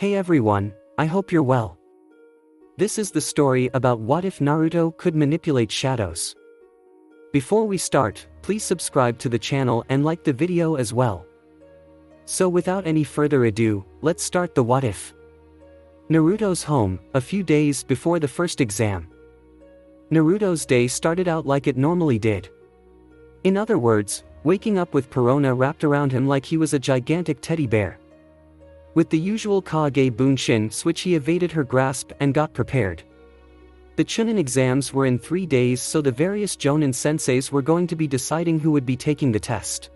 Hey everyone, I hope you're well. This is the story about what if Naruto could manipulate shadows. Before we start, please subscribe to the channel and like the video as well. So without any further ado, let's start the what if. Naruto's home, a few days before the first exam. Naruto's day started out like it normally did. In other words, waking up with Perona wrapped around him like he was a gigantic teddy bear. With the usual Kage bunshin switch, he evaded her grasp and got prepared. The Chunin exams were in 3 days, so the various Jonin senseis were going to be deciding who would be taking the test.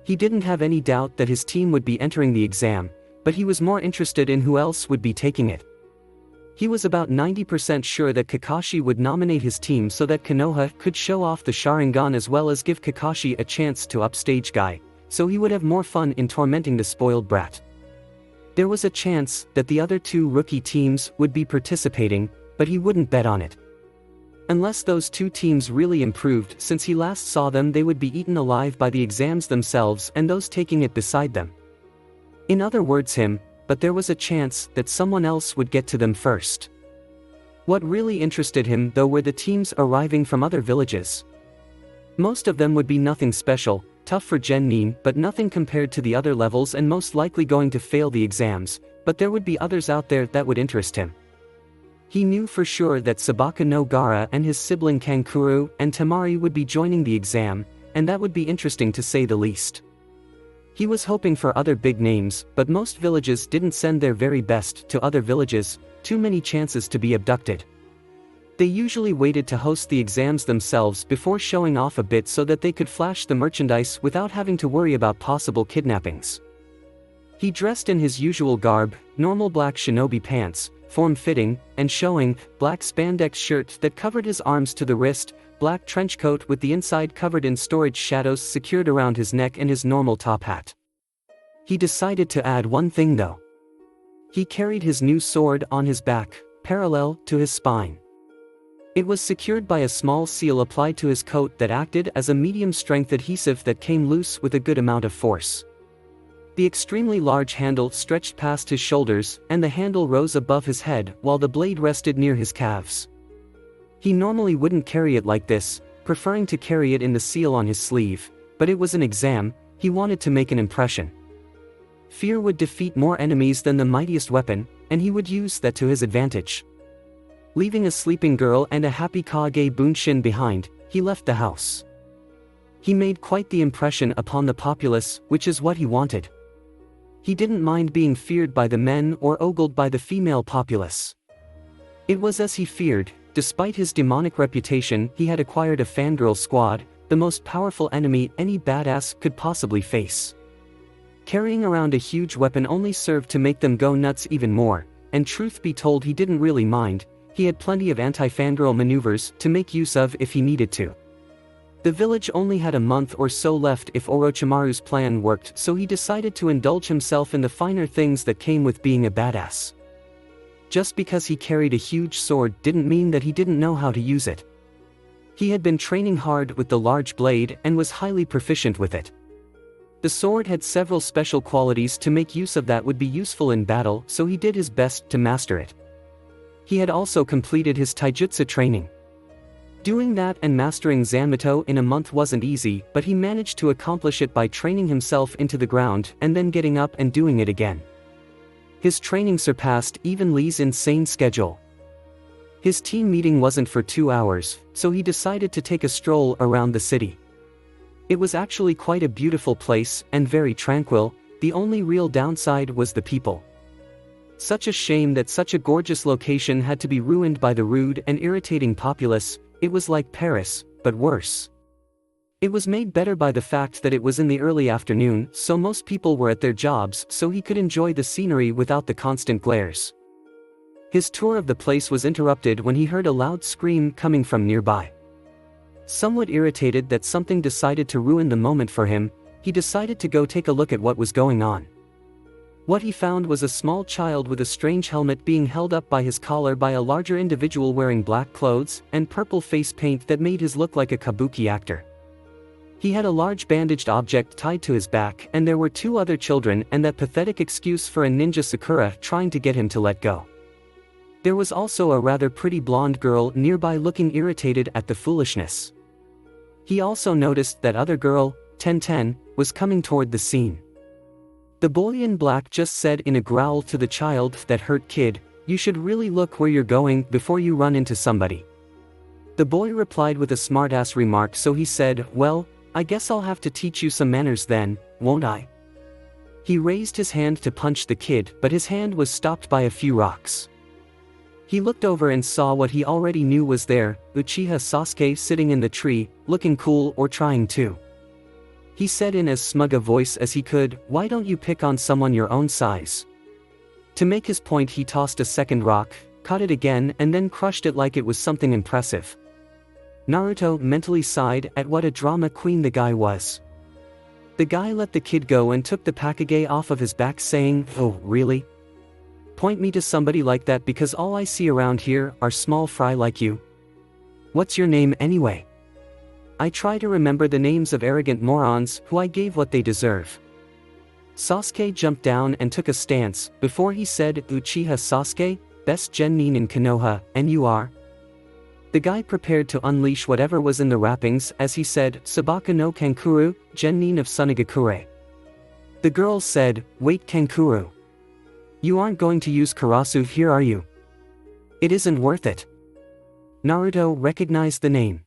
He didn't have any doubt that his team would be entering the exam, but he was more interested in who else would be taking it. He was about 90% sure that Kakashi would nominate his team so that Konoha could show off the Sharingan as well as give Kakashi a chance to upstage Guy, so he would have more fun in tormenting the spoiled brat. There was a chance that the other two rookie teams would be participating, but he wouldn't bet on it. Unless those two teams really improved, since he last saw them they would be eaten alive by the exams themselves and those taking it beside them. In other words but there was a chance that someone else would get to them first. What really interested him though were the teams arriving from other villages. Most of them would be nothing special, tough for Genin but nothing compared to the other levels and most likely going to fail the exams, but there would be others out there that would interest him. He knew for sure that Sabaka no Gaara and his sibling Kankuro and Temari would be joining the exam, and that would be interesting to say the least. He was hoping for other big names, but most villages didn't send their very best to other villages, too many chances to be abducted. They usually waited to host the exams themselves before showing off a bit so that they could flash the merchandise without having to worry about possible kidnappings. He dressed in his usual garb, normal black shinobi pants, form-fitting, and showing, black spandex shirt that covered his arms to the wrist, black trench coat with the inside covered in storage shadows secured around his neck and his normal top hat. He decided to add one thing though. He carried his new sword on his back, parallel to his spine. It was secured by a small seal applied to his coat that acted as a medium-strength adhesive that came loose with a good amount of force. The extremely large handle stretched past his shoulders, and the handle rose above his head while the blade rested near his calves. He normally wouldn't carry it like this, preferring to carry it in the seal on his sleeve, but it was an exam, he wanted to make an impression. Fear would defeat more enemies than the mightiest weapon, and he would use that to his advantage. Leaving a sleeping girl and a happy Kage bunshin behind, he left the house. He made quite the impression upon the populace, which is what he wanted. He didn't mind being feared by the men or ogled by the female populace. It was as he feared. Despite his demonic reputation, he had acquired a fangirl squad, the most powerful enemy any badass could possibly face. Carrying around a huge weapon only served to make them go nuts even more, and truth be told he didn't really mind. He had plenty of anti-fangirl maneuvers to make use of if he needed to. The village only had a month or so left if Orochimaru's plan worked, so he decided to indulge himself in the finer things that came with being a badass. Just because he carried a huge sword didn't mean that he didn't know how to use it. He had been training hard with the large blade and was highly proficient with it. The sword had several special qualities to make use of that would be useful in battle, so he did his best to master it. He had also completed his taijutsu training. Doing that and mastering Zanmato in a month wasn't easy, but he managed to accomplish it by training himself into the ground and then getting up and doing it again. His training surpassed even Lee's insane schedule. His team meeting wasn't for 2 hours, so he decided to take a stroll around the city. It was actually quite a beautiful place and very tranquil. The only real downside was the people. Such a shame that such a gorgeous location had to be ruined by the rude and irritating populace. It was like Paris, but worse. It was made better by the fact that it was in the early afternoon, so most people were at their jobs, so he could enjoy the scenery without the constant glares. His tour of the place was interrupted when he heard a loud scream coming from nearby. Somewhat irritated that something decided to ruin the moment for him, he decided to go take a look at what was going on. What he found was a small child with a strange helmet being held up by his collar by a larger individual wearing black clothes and purple face paint that made his look like a kabuki actor. He had a large bandaged object tied to his back, and there were two other children and that pathetic excuse for a ninja Sakura trying to get him to let go. There was also a rather pretty blonde girl nearby looking irritated at the foolishness. He also noticed that other girl, Ten, was coming toward the scene. The boy in black just said in a growl to the child that hurt kid, "You should really look where you're going before you run into somebody." The boy replied with a smartass remark, so he said, "Well, I guess I'll have to teach you some manners then, won't I?" He raised his hand to punch the kid, but his hand was stopped by a few rocks. He looked over and saw what he already knew was there, Uchiha Sasuke sitting in the tree, looking cool or trying to. He said in as smug a voice as he could, "Why don't you pick on someone your own size?" To make his point, he tossed a second rock, caught it again and then crushed it like it was something impressive. Naruto mentally sighed at what a drama queen the guy was. The guy let the kid go and took the Kage off of his back, saying, "Oh, really? Point me to somebody like that, because all I see around here are small fry like you. What's your name anyway? I try to remember the names of arrogant morons who I gave what they deserve." Sasuke jumped down and took a stance, before he said, "Uchiha Sasuke, best genin in Konoha, and you are?" The guy prepared to unleash whatever was in the wrappings as he said, "Sabaka no Kankuru, genin of Sunagakure." The girl said, "Wait, Kankuru. You aren't going to use Karasu here, are you? It isn't worth it." Naruto recognized the name.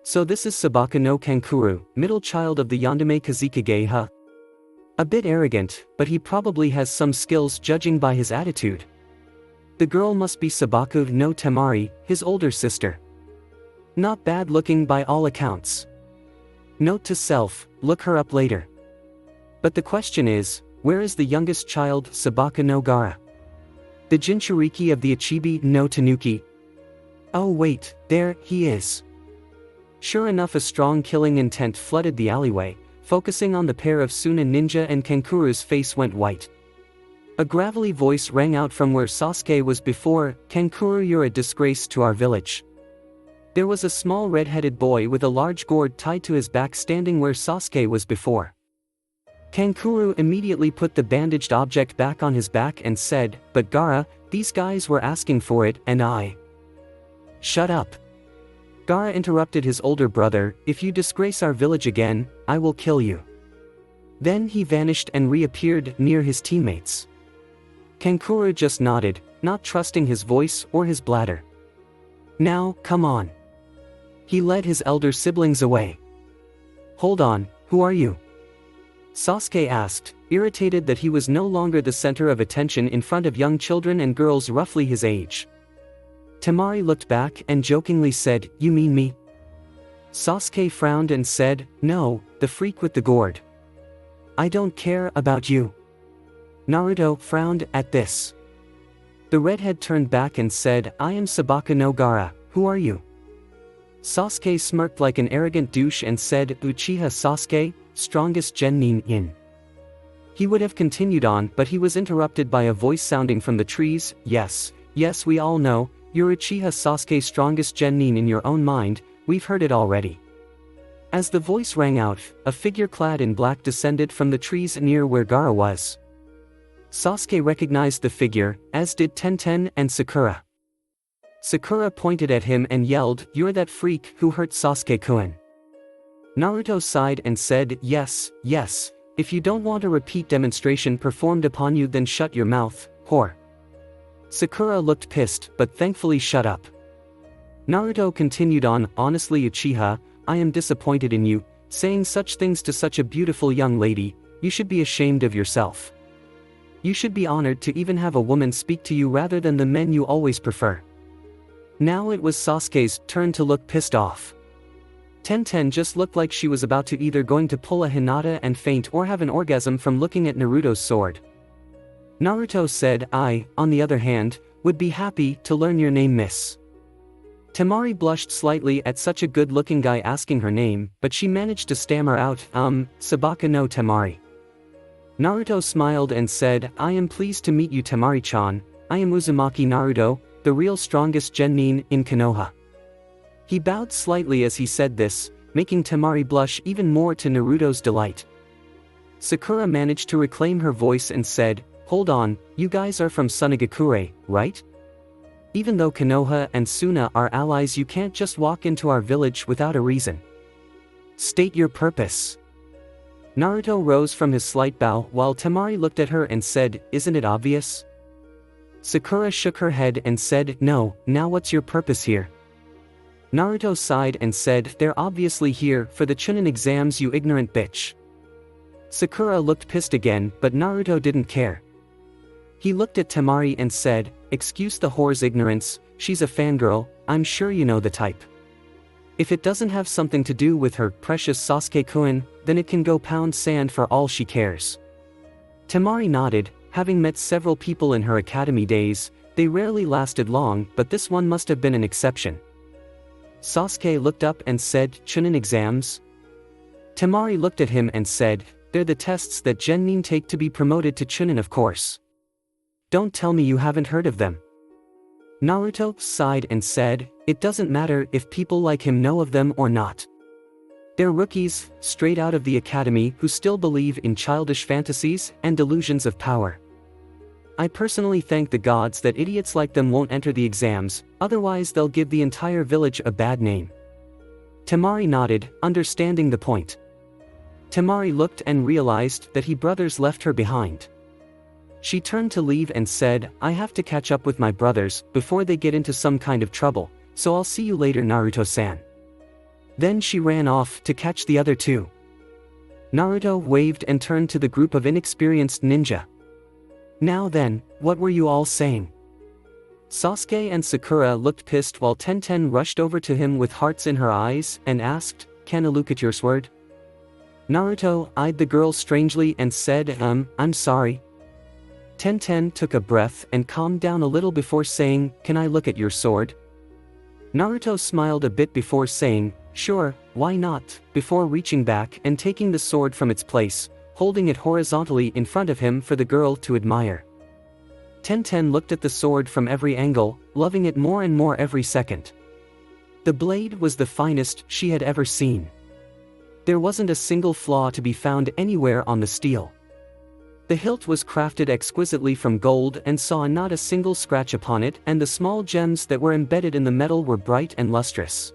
"So this is Sabaka no Kankuru, middle child of the Yandere Kazekage, huh? A bit arrogant, but he probably has some skills judging by his attitude. The girl must be Sabaka no Temari, his older sister. Not bad looking by all accounts. Note to self, look her up later. But the question is, where is the youngest child, Sabaka no Gaara? The Jinchuriki of the Ichibi no Tanuki? Oh wait, there he is." Sure enough, a strong killing intent flooded the alleyway, focusing on the pair of Suna Ninja, and Kankuru's face went white. A gravelly voice rang out from where Sasuke was before, "Kankuru, you're a disgrace to our village." There was a small red-headed boy with a large gourd tied to his back standing where Sasuke was before. Kankuru immediately put the bandaged object back on his back and said, "But Gaara, these guys were asking for it, and I..." "Shut up." Gaara interrupted his older brother, "If you disgrace our village again, I will kill you." Then he vanished and reappeared near his teammates. Kankuru just nodded, not trusting his voice or his bladder. "Now, come on." He led his elder siblings away. "Hold on, who are you?" Sasuke asked, irritated that he was no longer the center of attention in front of young children and girls roughly his age. Temari looked back and jokingly said, "You mean me?" Sasuke frowned and said, "No, the freak with the gourd. I don't care about you." Naruto frowned at this. The redhead turned back and said, "I am Sabaka no Gaara, who are you?" Sasuke smirked like an arrogant douche and said, "Uchiha Sasuke, strongest genin in." He would have continued on, but he was interrupted by a voice sounding from the trees, Yes, we all know, you're Uchiha Sasuke, strongest genin in your own mind, we've heard it already." As the voice rang out, a figure clad in black descended from the trees near where Gaara was. Sasuke recognized the figure, as did Ten and Sakura. Sakura pointed at him and yelled, "You're that freak who hurt Sasuke-kun." Naruto sighed and said, yes, if you don't want a repeat demonstration performed upon you, then shut your mouth, whore." Sakura looked pissed, but thankfully shut up. Naruto continued on, "Honestly, Uchiha, I am disappointed in you, saying such things to such a beautiful young lady. You should be ashamed of yourself. You should be honored to even have a woman speak to you rather than the men you always prefer." Now it was Sasuke's turn to look pissed off. Ten just looked like she was about to either going to pull a Hinata and faint or have an orgasm from looking at Naruto's sword. Naruto said, "I, on the other hand, would be happy to learn your name, miss." Temari blushed slightly at such a good-looking guy asking her name, but she managed to stammer out, Sabaka no Temari." Naruto smiled and said, "I am pleased to meet you, Temari-chan. I am Uzumaki Naruto, the real strongest genin in Konoha." He bowed slightly as he said this, making Temari blush even more to Naruto's delight. Sakura managed to reclaim her voice and said, "Hold on, you guys are from Sunagakure, right? Even though Konoha and Suna are allies, you can't just walk into our village without a reason. State your purpose." Naruto rose from his slight bow while Temari looked at her and said, "Isn't it obvious?" Sakura shook her head and said, "No, now what's your purpose here?" Naruto sighed and said, "They're obviously here for the Chunin exams, you ignorant bitch." Sakura looked pissed again, but Naruto didn't care. He looked at Temari and said, "Excuse the whore's ignorance, she's a fangirl, I'm sure you know the type. If it doesn't have something to do with her precious Sasuke-kun, then it can go pound sand for all she cares." Temari nodded. Having met several people in her academy days, they rarely lasted long, but this one must have been an exception. Sasuke looked up and said, "Chunin exams?" Temari looked at him and said, "They're the tests that genin take to be promoted to Chunin, of course. Don't tell me you haven't heard of them." Naruto sighed and said, "It doesn't matter if people like him know of them or not. They're rookies, straight out of the academy, who still believe in childish fantasies and delusions of power. I personally thank the gods that idiots like them won't enter the exams, otherwise they'll give the entire village a bad name." Temari nodded, understanding the point. Temari looked and realized that his brothers left her behind. She turned to leave and said, "I have to catch up with my brothers before they get into some kind of trouble, so I'll see you later, Naruto-san." Then she ran off to catch the other two. Naruto waved and turned to the group of inexperienced ninja. "Now then, what were you all saying?" Sasuke and Sakura looked pissed while Tenten rushed over to him with hearts in her eyes and asked, "Can I look at your sword?" Naruto eyed the girl strangely and said, I'm sorry." Tenten took a breath and calmed down a little before saying, "Can I look at your sword?" Naruto smiled a bit before saying, "Sure, why not," before reaching back and taking the sword from its place, holding it horizontally in front of him for the girl to admire. Tenten looked at the sword from every angle, loving it more and more every second. The blade was the finest she had ever seen. There wasn't a single flaw to be found anywhere on the steel. The hilt was crafted exquisitely from gold and saw not a single scratch upon it, and the small gems that were embedded in the metal were bright and lustrous.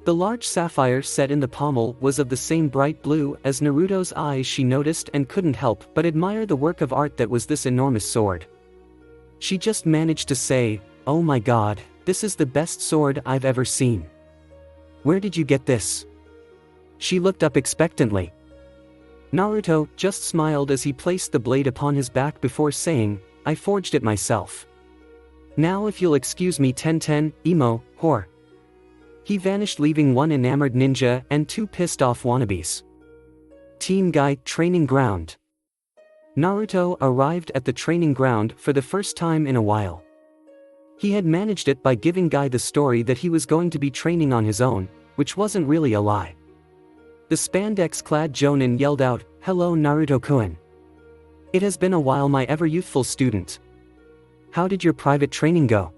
The large sapphire set in the pommel was of the same bright blue as Naruto's eyes. She noticed and couldn't help but admire the work of art that was this enormous sword. She just managed to say, "Oh my god, this is the best sword I've ever seen. Where did you get this?" She looked up expectantly. Naruto just smiled as he placed the blade upon his back before saying, "I forged it myself. Now if you'll excuse me, Tenten, emo, whore." He vanished, leaving one enamored ninja and two pissed-off wannabes. Team Guy Training Ground. Naruto arrived at the training ground for the first time in a while. He had managed it by giving Guy the story that he was going to be training on his own, which wasn't really a lie. The spandex-clad Jonin yelled out, "Hello Naruto-kun. It has been a while, my ever-youthful student. How did your private training go?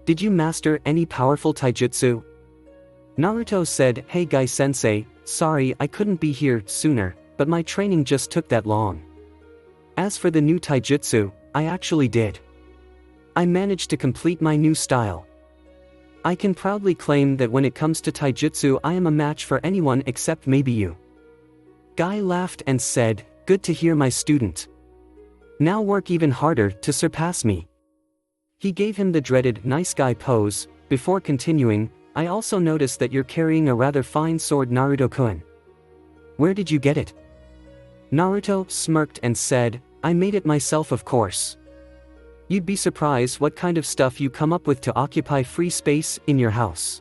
Did you master any powerful taijutsu?" Naruto said, "Hey Guy-sensei, sorry I couldn't be here sooner, but my training just took that long. As for the new taijutsu, I actually did. I managed to complete my new style. I can proudly claim that when it comes to taijutsu I am a match for anyone except maybe you." Guy laughed and said, "Good to hear, my student. Now work even harder to surpass me." He gave him the dreaded nice guy pose, before continuing, "I also noticed that you're carrying a rather fine sword, Naruto-kun. Where did you get it?" Naruto smirked and said, "I made it myself, of course. You'd be surprised what kind of stuff you come up with to occupy free space in your house.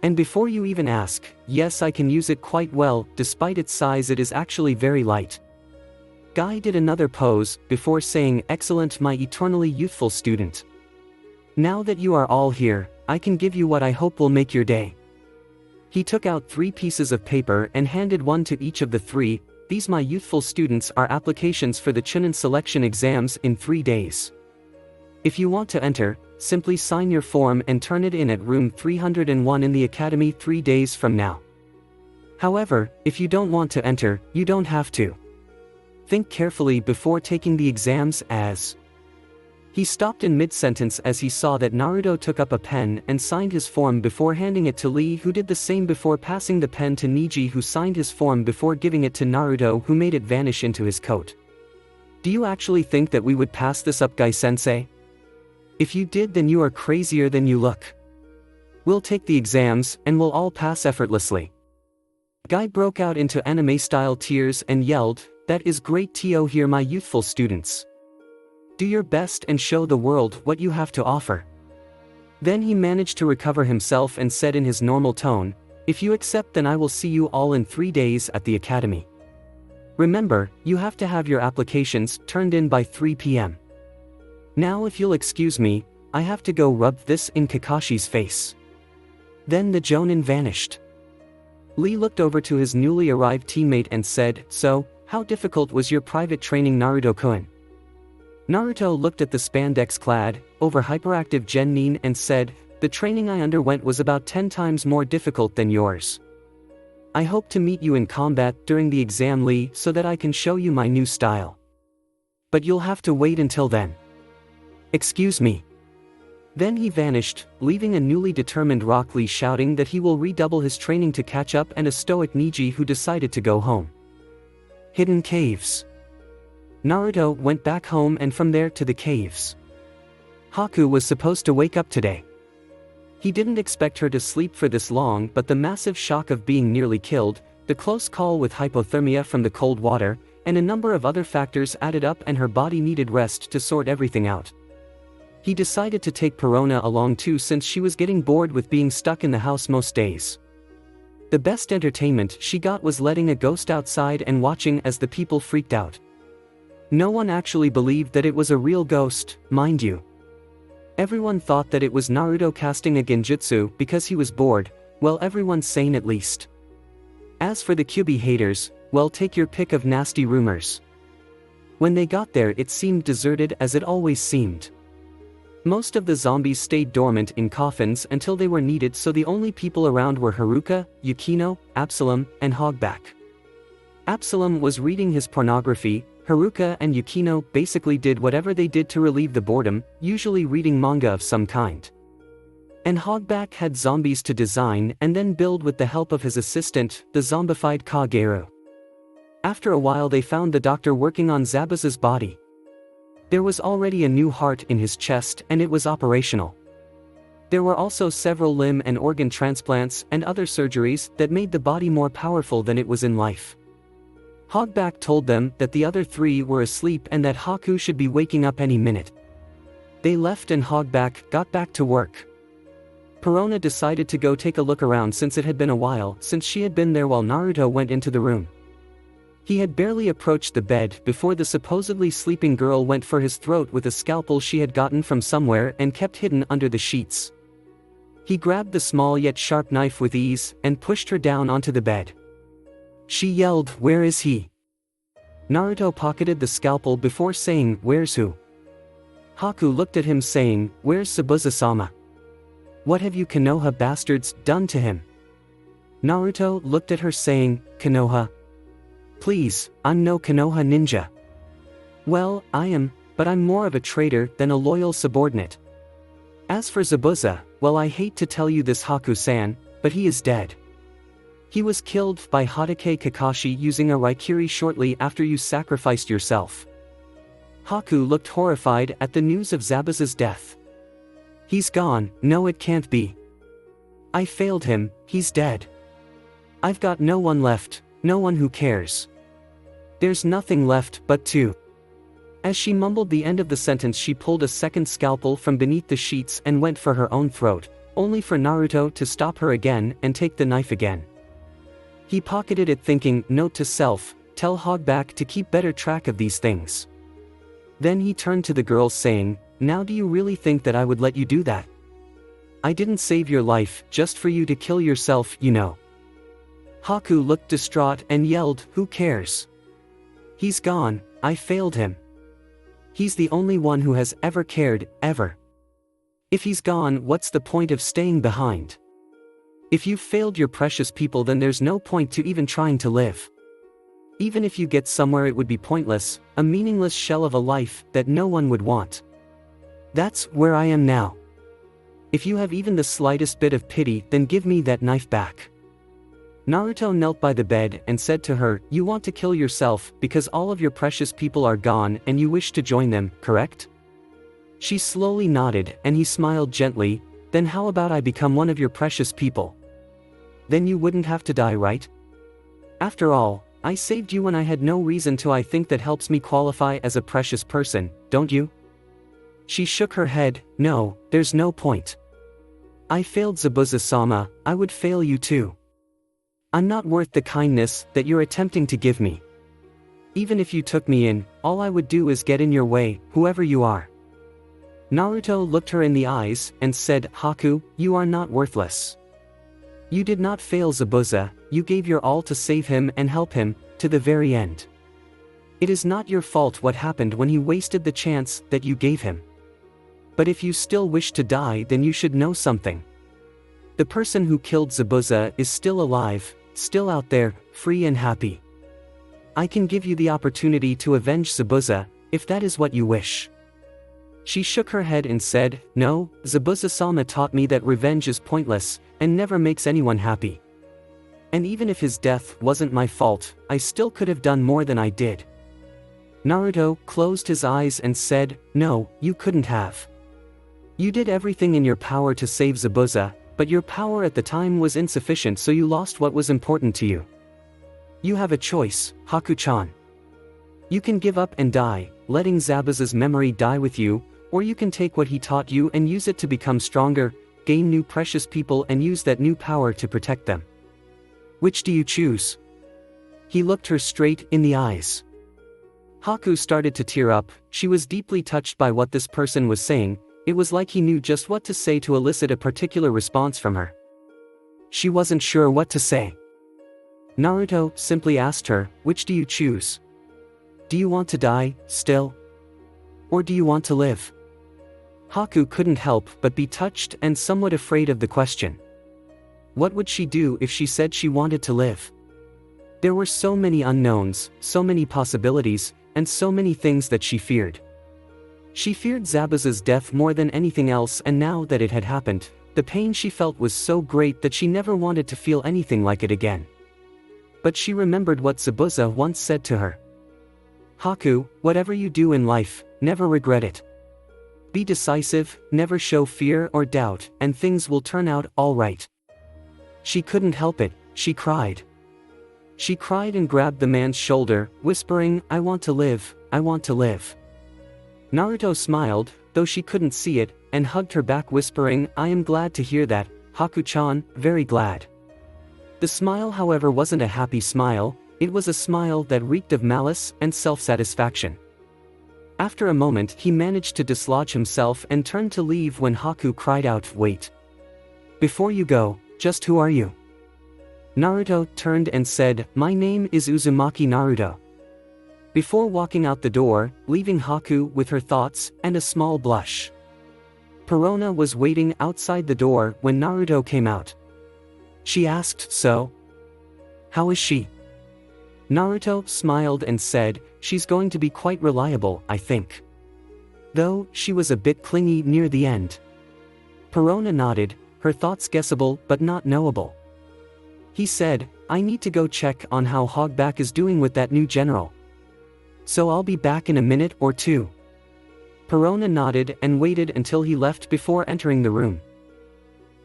And before you even ask, yes, I can use it quite well. Despite its size, it is actually very light." Guy did another pose, before saying, "Excellent, my eternally youthful student. Now that you are all here, I can give you what I hope will make your day." He took out 3 pieces of paper and handed one to each of the 3. "These, my youthful students, are applications for the Chunin selection exams in 3 days. If you want to enter, simply sign your form and turn it in at room 301 in the academy 3 days from now. However, if you don't want to enter, you don't have to. Think carefully before taking the exams as... He stopped in mid-sentence as he saw that Naruto took up a pen and signed his form before handing it to Lee, who did the same before passing the pen to Neji, who signed his form before giving it to Naruto, who made it vanish into his coat. Do you actually think that we would pass this up, Guy-sensei? If you did, then you are crazier than you look. We'll take the exams, and we'll all pass effortlessly. Guy broke out into anime-style tears and yelled, "That is great, Tio, here my youthful students. Do your best and show the world what you have to offer." Then he managed to recover himself and said in his normal tone, "If you accept, then I will see you all in 3 days at the academy. Remember, you have to have your applications turned in by 3 p.m. Now if you'll excuse me, I have to go rub this in Kakashi's face." Then the Jonin vanished. Lee looked over to his newly arrived teammate and said, "So, how difficult was your private training, Naruto-kun?" Naruto looked at the spandex-clad, over-hyperactive Genin and said, "The training I underwent was about 10 times more difficult than yours. I hope to meet you in combat during the exam, Lee, so that I can show you my new style. But you'll have to wait until then. Excuse me." Then he vanished, leaving a newly determined Rock Lee shouting that he will redouble his training to catch up, and a stoic Neji who decided to go home. Hidden caves. Naruto went back home and from there to the caves. Haku was supposed to wake up today. He didn't expect her to sleep for this long, but the massive shock of being nearly killed, the close call with hypothermia from the cold water, and a number of other factors added up, and her body needed rest to sort everything out. He decided to take Perona along too, since she was getting bored with being stuck in the house most days. The best entertainment she got was letting a ghost outside and watching as the people freaked out. No one actually believed that it was a real ghost, mind you. Everyone thought that it was Naruto casting a genjutsu because he was bored, well, everyone's sane at least. As for the Kyuubi haters, well, take your pick of nasty rumors. When they got there, it seemed deserted, as it always seemed. Most of the zombies stayed dormant in coffins until they were needed, so the only people around were Haruka, Yukino, Absalom, and Hogback. Absalom was reading his pornography. Haruka and Yukino basically did whatever they did to relieve the boredom, usually reading manga of some kind. And Hogback had zombies to design and then build with the help of his assistant, the zombified Kage. After a while they found the doctor working on Zabuza's body. There was already a new heart in his chest and it was operational. There were also several limb and organ transplants and other surgeries that made the body more powerful than it was in life. Hogback told them that the other 3 were asleep and that Haku should be waking up any minute. They left and Hogback got back to work. Perona decided to go take a look around since it had been a while since she had been there while Naruto went into the room. He had barely approached the bed before the supposedly sleeping girl went for his throat with a scalpel she had gotten from somewhere and kept hidden under the sheets. He grabbed the small yet sharp knife with ease and pushed her down onto the bed. She yelled, "Where is he?" Naruto pocketed the scalpel before saying, "Where's who?" Haku looked at him saying, "Where's Sabuza-sama? What have you Konoha bastards done to him?" Naruto looked at her saying, "Konoha? Please, I'm no Konoha ninja." "Well, I am, but I'm more of a traitor than a loyal subordinate. As for Zabuza, well, I hate to tell you this, Haku-san, but he is dead. He was killed by Hatake Kakashi using a Raikiri shortly after you sacrificed yourself." Haku looked horrified at the news of Zabuza's death. "He's gone, no it can't be. I failed him, he's dead. I've got no one left, no one who cares. There's nothing left but to..." As she mumbled the end of the sentence, she pulled a second scalpel from beneath the sheets and went for her own throat, only for Naruto to stop her again and take the knife again. He pocketed it thinking, note to self, tell Hogback to keep better track of these things. Then he turned to the girls saying, "Now do you really think that I would let you do that? I didn't save your life just for you to kill yourself, you know." Haku looked distraught and yelled, "Who cares? He's gone, I failed him. He's the only one who has ever cared, ever. If he's gone, what's the point of staying behind? If you've failed your precious people, then there's no point to even trying to live. Even if you get somewhere, it would be pointless, a meaningless shell of a life that no one would want. That's where I am now. If you have even the slightest bit of pity, then give me that knife back. Naruto knelt by the bed and said to her, "You want to kill yourself because all of your precious people are gone and you wish to join them, correct?" She slowly nodded and he smiled gently. "Then how about I become one of your precious people? Then you wouldn't have to die, right? After all, I saved you when I had no reason to. I think that helps me qualify as a precious person, don't you?" She shook her head. "No, there's no point. I failed Zabuza-sama, I would fail you too. I'm not worth the kindness that you're attempting to give me. Even if you took me in, all I would do is get in your way, whoever you are." Naruto looked her in the eyes and said, "Haku, you are not worthless. You did not fail Zabuza, you gave your all to save him and help him, to the very end. It is not your fault what happened when he wasted the chance that you gave him. But if you still wish to die, then you should know something. The person who killed Zabuza is still alive, still out there, free and happy. I can give you the opportunity to avenge Zabuza, if that is what you wish." She shook her head and said, "No, Zabuza-sama taught me that revenge is pointless, and never makes anyone happy. And even if his death wasn't my fault, I still could have done more than I did." Naruto closed his eyes and said, "No, you couldn't have. You did everything in your power to save Zabuza, but your power at the time was insufficient, so you lost what was important to you. You have a choice, Haku-chan. You can give up and die, letting Zabuza's memory die with you, or you can take what he taught you and use it to become stronger, gain new precious people and use that new power to protect them. Which do you choose?" He looked her straight in the eyes. Haku started to tear up. She was deeply touched by what this person was saying. It was like he knew just what to say to elicit a particular response from her. She wasn't sure what to say. Naruto simply asked her, "Which do you choose? Do you want to die, still? Or do you want to live?" Haku couldn't help but be touched and somewhat afraid of the question. What would she do if she said she wanted to live? There were so many unknowns, so many possibilities, and so many things that she feared. She feared Zabuza's death more than anything else, and now that it had happened, the pain she felt was so great that she never wanted to feel anything like it again. But she remembered what Zabuza once said to her. "Haku, whatever you do in life, never regret it. Be decisive, never show fear or doubt, and things will turn out all right." She couldn't help it, she cried. She cried and grabbed the man's shoulder, whispering, "I want to live, I want to live." Naruto smiled, though she couldn't see it, and hugged her back, whispering, "I am glad to hear that, Haku-chan, very glad." The smile, however, wasn't a happy smile, it was a smile that reeked of malice and self-satisfaction. After a moment he managed to dislodge himself and turned to leave when Haku cried out, "Wait. Before you go, just who are you?" Naruto turned and said, "My name is Uzumaki Naruto." Before walking out the door, leaving Haku with her thoughts and a small blush. Perona was waiting outside the door when Naruto came out. She asked, "So? How is she?" Naruto smiled and said, "She's going to be quite reliable, I think. Though, she was a bit clingy near the end." Perona nodded, her thoughts guessable but not knowable. He said, "I need to go check on how Hogback is doing with that new general. So I'll be back in a minute or two." Perona nodded and waited until he left before entering the room.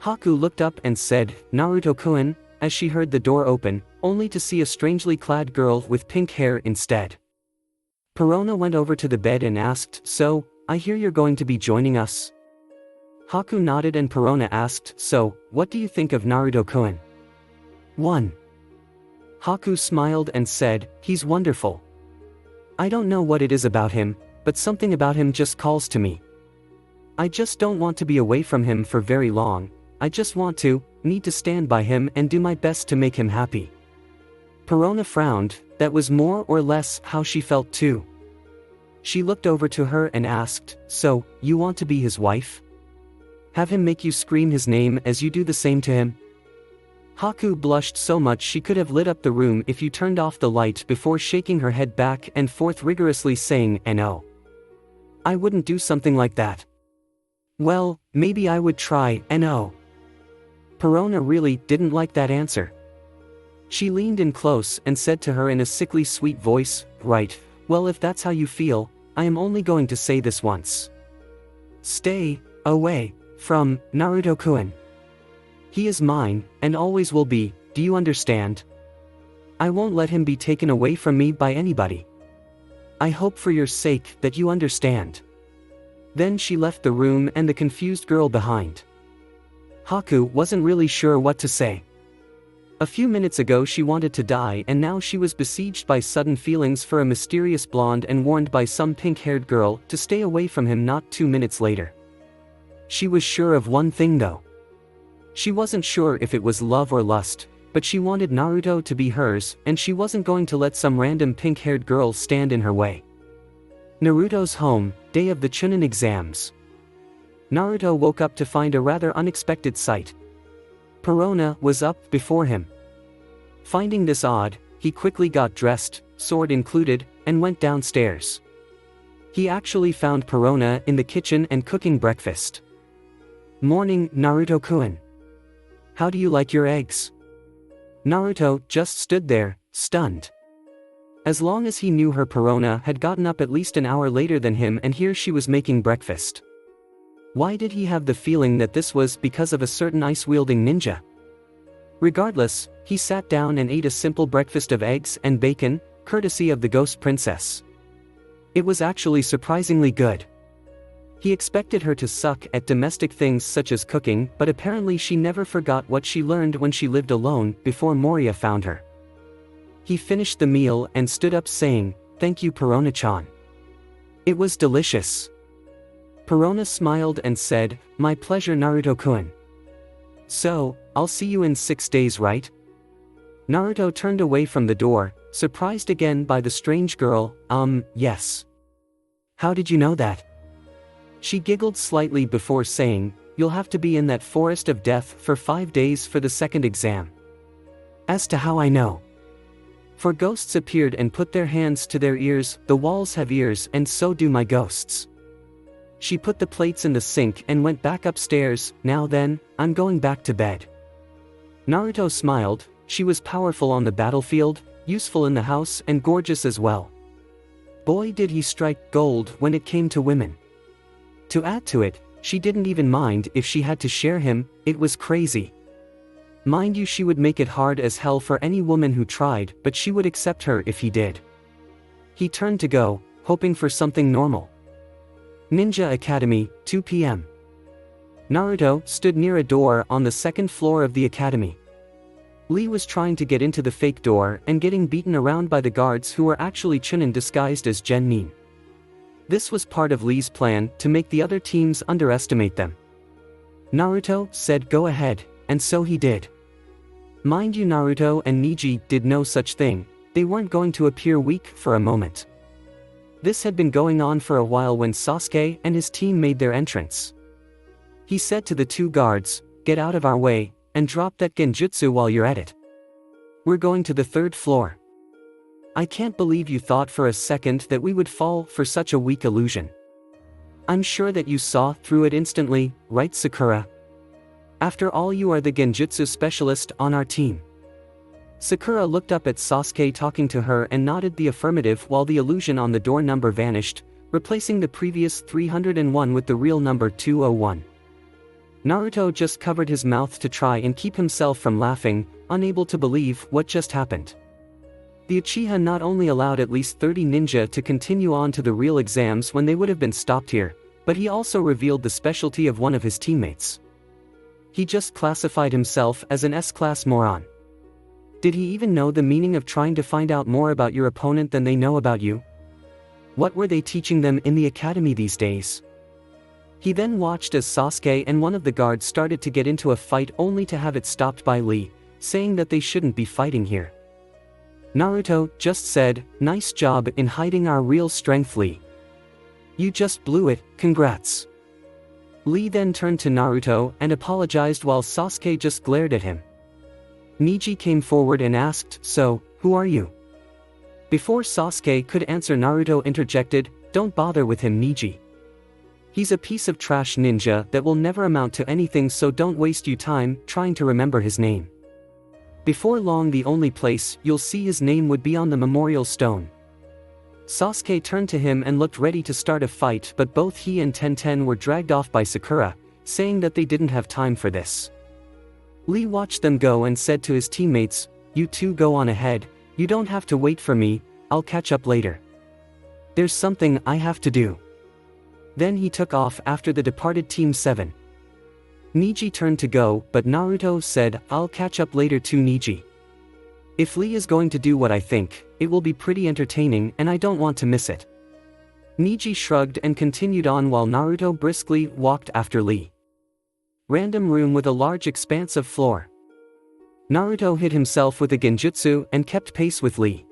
Haku looked up and said, "Naruto-kun," as she heard the door open, only to see a strangely clad girl with pink hair instead. Perona went over to the bed and asked, "So, I hear you're going to be joining us?" Haku nodded and Perona asked, "So, what do you think of Naruto-kun?" 1. Haku smiled and said, "He's wonderful. I don't know what it is about him, but something about him just calls to me. I just don't want to be away from him for very long, I just need to stand by him and do my best to make him happy." Perona frowned, that was more or less how she felt too. She looked over to her and asked, "So, you want to be his wife? Have him make you scream his name as you do the same to him?" Haku blushed so much she could have lit up the room if you turned off the light before shaking her head back and forth rigorously saying, "No. I wouldn't do something like that." "Well, maybe I would try, no." Perona really didn't like that answer. She leaned in close and said to her in a sickly sweet voice, "Right, well if that's how you feel, I am only going to say this once. Stay away from Naruto-kun. He is mine, and always will be, do you understand? I won't let him be taken away from me by anybody. I hope for your sake that you understand." Then she left the room and the confused girl behind. Haku wasn't really sure what to say. A few minutes ago she wanted to die and now she was besieged by sudden feelings for a mysterious blonde and warned by some pink-haired girl to stay away from him not 2 minutes later. She was sure of one thing though. She wasn't sure if it was love or lust, but she wanted Naruto to be hers and she wasn't going to let some random pink-haired girl stand in her way. Naruto's home, day of the Chunin exams. Naruto woke up to find a rather unexpected sight. Perona was up before him. Finding this odd, he quickly got dressed, sword included, and went downstairs. He actually found Perona in the kitchen and cooking breakfast. "Morning, Naruto-kun. How do you like your eggs?" Naruto just stood there, stunned. As long as he knew her, Perona had gotten up at least an hour later than him and here she was making breakfast. Why did he have the feeling that this was because of a certain ice-wielding ninja? Regardless, he sat down and ate a simple breakfast of eggs and bacon, courtesy of the Ghost Princess. It was actually surprisingly good. He expected her to suck at domestic things such as cooking, but apparently she never forgot what she learned when she lived alone before Moria found her. He finished the meal and stood up saying, "Thank you, Perona-chan. It was delicious." Perona smiled and said, "My pleasure, Naruto-kun. So, I'll see you in 6 days, right?" Naruto turned away from the door, surprised again by the strange girl. Yes. How did you know that?" She giggled slightly before saying, "You'll have to be in that forest of death for 5 days for the second exam." "As to how I know?" "For ghosts appeared and put their hands to their ears, the walls have ears and so do my ghosts." She put the plates in the sink and went back upstairs. "Now then, I'm going back to bed." Naruto smiled. She was powerful on the battlefield, useful in the house and gorgeous as well. Boy did he strike gold when it came to women. To add to it, she didn't even mind if she had to share him. It was crazy. Mind you, she would make it hard as hell for any woman who tried, but she would accept her if he did. He turned to go, hoping for something normal. Ninja Academy, 2 p.m. Naruto stood near a door on the second floor of the academy. Lee was trying to get into the fake door and getting beaten around by the guards who were actually Chunin disguised as Genin. This was part of Lee's plan to make the other teams underestimate them. Naruto said go ahead, and so he did. Mind you, Naruto and Neji did no such thing. They weren't going to appear weak for a moment. This had been going on for a while when Sasuke and his team made their entrance. He said to the 2 guards, "Get out of our way, and drop that genjutsu while you're at it. We're going to the 3rd floor. I can't believe you thought for a second that we would fall for such a weak illusion. I'm sure that you saw through it instantly, right, Sakura? After all, you are the genjutsu specialist on our team." Sakura looked up at Sasuke talking to her and nodded the affirmative while the illusion on the door number vanished, replacing the previous 301 with the real number 201. Naruto just covered his mouth to try and keep himself from laughing, unable to believe what just happened. The Uchiha not only allowed at least 30 ninja to continue on to the real exams when they would have been stopped here, but he also revealed the specialty of one of his teammates. He just classified himself as an S-class moron. Did he even know the meaning of trying to find out more about your opponent than they know about you? What were they teaching them in the academy these days? He then watched as Sasuke and one of the guards started to get into a fight only to have it stopped by Lee, saying that they shouldn't be fighting here. Naruto just said, "Nice job in hiding our real strength, Lee. You just blew it, congrats." Lee then turned to Naruto and apologized while Sasuke just glared at him. Niji came forward and asked, "So, who are you?" Before Sasuke could answer, Naruto interjected, "Don't bother with him, Niji. He's a piece of trash ninja that will never amount to anything, so don't waste your time trying to remember his name. Before long the only place you'll see his name would be on the memorial stone." Sasuke turned to him and looked ready to start a fight, but both he and Tenten were dragged off by Sakura, saying that they didn't have time for this. Lee watched them go and said to his teammates, "You two go on ahead, you don't have to wait for me, I'll catch up later. There's something I have to do." Then he took off after the departed Team 7. Niji turned to go, but Naruto said, "I'll catch up later too, Niji. If Lee is going to do what I think, it will be pretty entertaining and I don't want to miss it." Niji shrugged and continued on while Naruto briskly walked after Lee. Random room with a large expanse of floor. Naruto hid himself with a genjutsu and kept pace with Lee.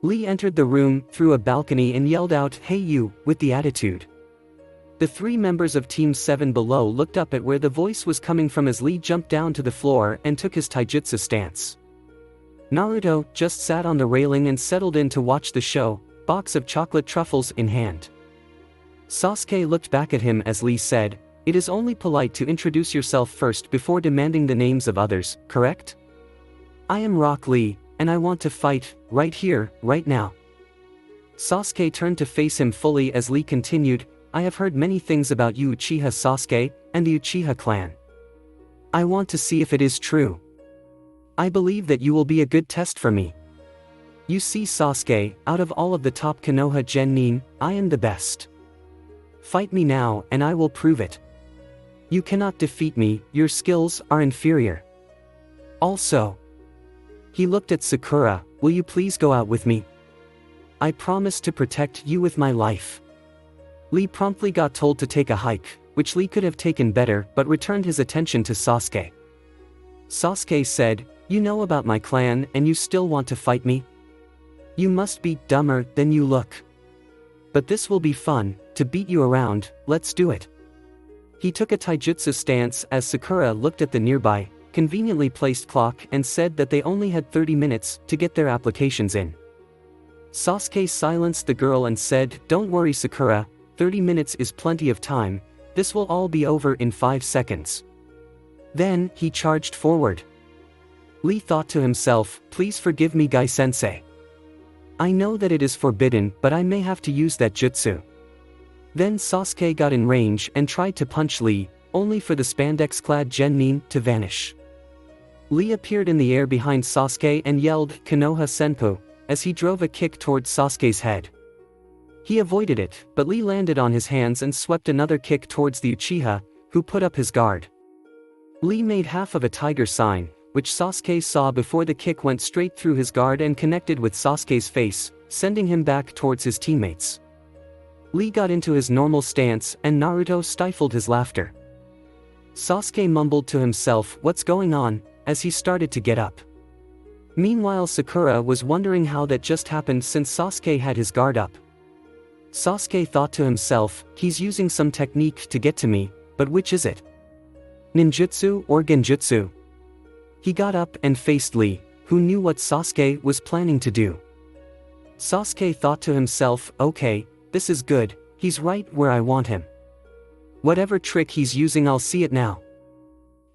Lee entered the room through a balcony and yelled out, "Hey you, with the attitude." The three members of Team 7 below looked up at where the voice was coming from as Lee jumped down to the floor and took his taijutsu stance. Naruto just sat on the railing and settled in to watch the show, box of chocolate truffles in hand. Sasuke looked back at him as Lee said, "It is only polite to introduce yourself first before demanding the names of others, correct? I am Rock Lee, and I want to fight, right here, right now." Sasuke turned to face him fully as Lee continued, "I have heard many things about you, Uchiha Sasuke, and the Uchiha clan. I want to see if it is true. I believe that you will be a good test for me. You see, Sasuke, out of all of the top Konoha Genin, I am the best. Fight me now and I will prove it. You cannot defeat me, your skills are inferior. Also," he looked at Sakura, "will you please go out with me? I promise to protect you with my life." Lee promptly got told to take a hike, which Lee could have taken better but returned his attention to Sasuke. Sasuke said, "You know about my clan and you still want to fight me? You must be dumber than you look. But this will be fun, to beat you around, let's do it." He took a taijutsu stance as Sakura looked at the nearby, conveniently placed clock and said that they only had 30 minutes to get their applications in. Sasuke silenced the girl and said, "Don't worry Sakura, 30 minutes is plenty of time, this will all be over in 5 seconds. Then, he charged forward. Lee thought to himself, "Please forgive me Gai-sensei. I know that it is forbidden, but I may have to use that jutsu." Then Sasuke got in range and tried to punch Lee, only for the spandex-clad Genin to vanish. Lee appeared in the air behind Sasuke and yelled, "Konoha Senpu," as he drove a kick towards Sasuke's head. He avoided it, but Lee landed on his hands and swept another kick towards the Uchiha, who put up his guard. Lee made half of a tiger sign, which Sasuke saw before the kick went straight through his guard and connected with Sasuke's face, sending him back towards his teammates. Lee got into his normal stance and Naruto stifled his laughter. Sasuke mumbled to himself, "What's going on?" as he started to get up. Meanwhile Sakura was wondering how that just happened since Sasuke had his guard up. Sasuke thought to himself, "He's using some technique to get to me, but which is it? Ninjutsu or genjutsu?" He got up and faced Lee, who knew what Sasuke was planning to do. Sasuke thought to himself, "Okay, this is good, he's right where I want him. Whatever trick he's using, I'll see it now."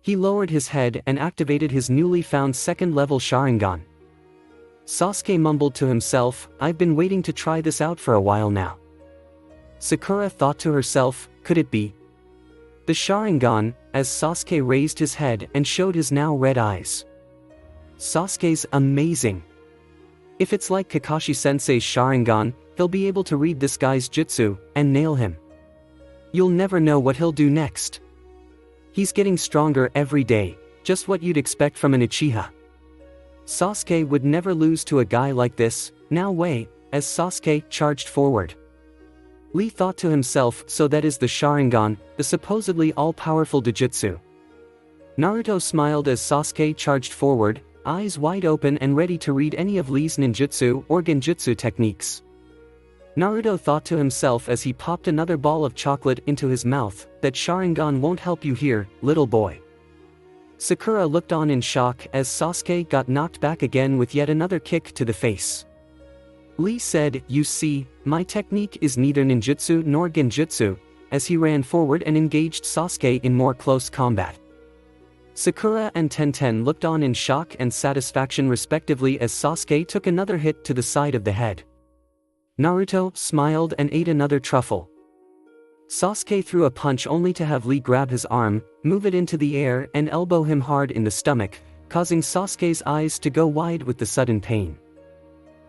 He lowered his head and activated his newly found second-level Sharingan. Sasuke mumbled to himself, "I've been waiting to try this out for a while now." Sakura thought to herself, "Could it be the Sharingan?" as Sasuke raised his head and showed his now red eyes. Sasuke's amazing. If it's like Kakashi-sensei's Sharingan, he'll be able to read this guy's jutsu and nail him. You'll never know what he'll do next. He's getting stronger every day, just what you'd expect from an Uchiha. Sasuke would never lose to a guy like this, now wait, as Sasuke charged forward. Lee thought to himself, so that is the Sharingan, the supposedly all-powerful Dojutsu. Naruto smiled as Sasuke charged forward, eyes wide open and ready to read any of Lee's ninjutsu or genjutsu techniques. Naruto thought to himself as he popped another ball of chocolate into his mouth, "That Sharingan won't help you here, little boy. Sakura looked on in shock as Sasuke got knocked back again with yet another kick to the face. Lee said, "You see, my technique is neither ninjutsu nor genjutsu," as he ran forward and engaged Sasuke in more close combat. Sakura and Tenten looked on in shock and satisfaction respectively as Sasuke took another hit to the side of the head. Naruto smiled and ate another truffle. Sasuke threw a punch only to have Lee grab his arm, move it into the air and elbow him hard in the stomach, causing Sasuke's eyes to go wide with the sudden pain.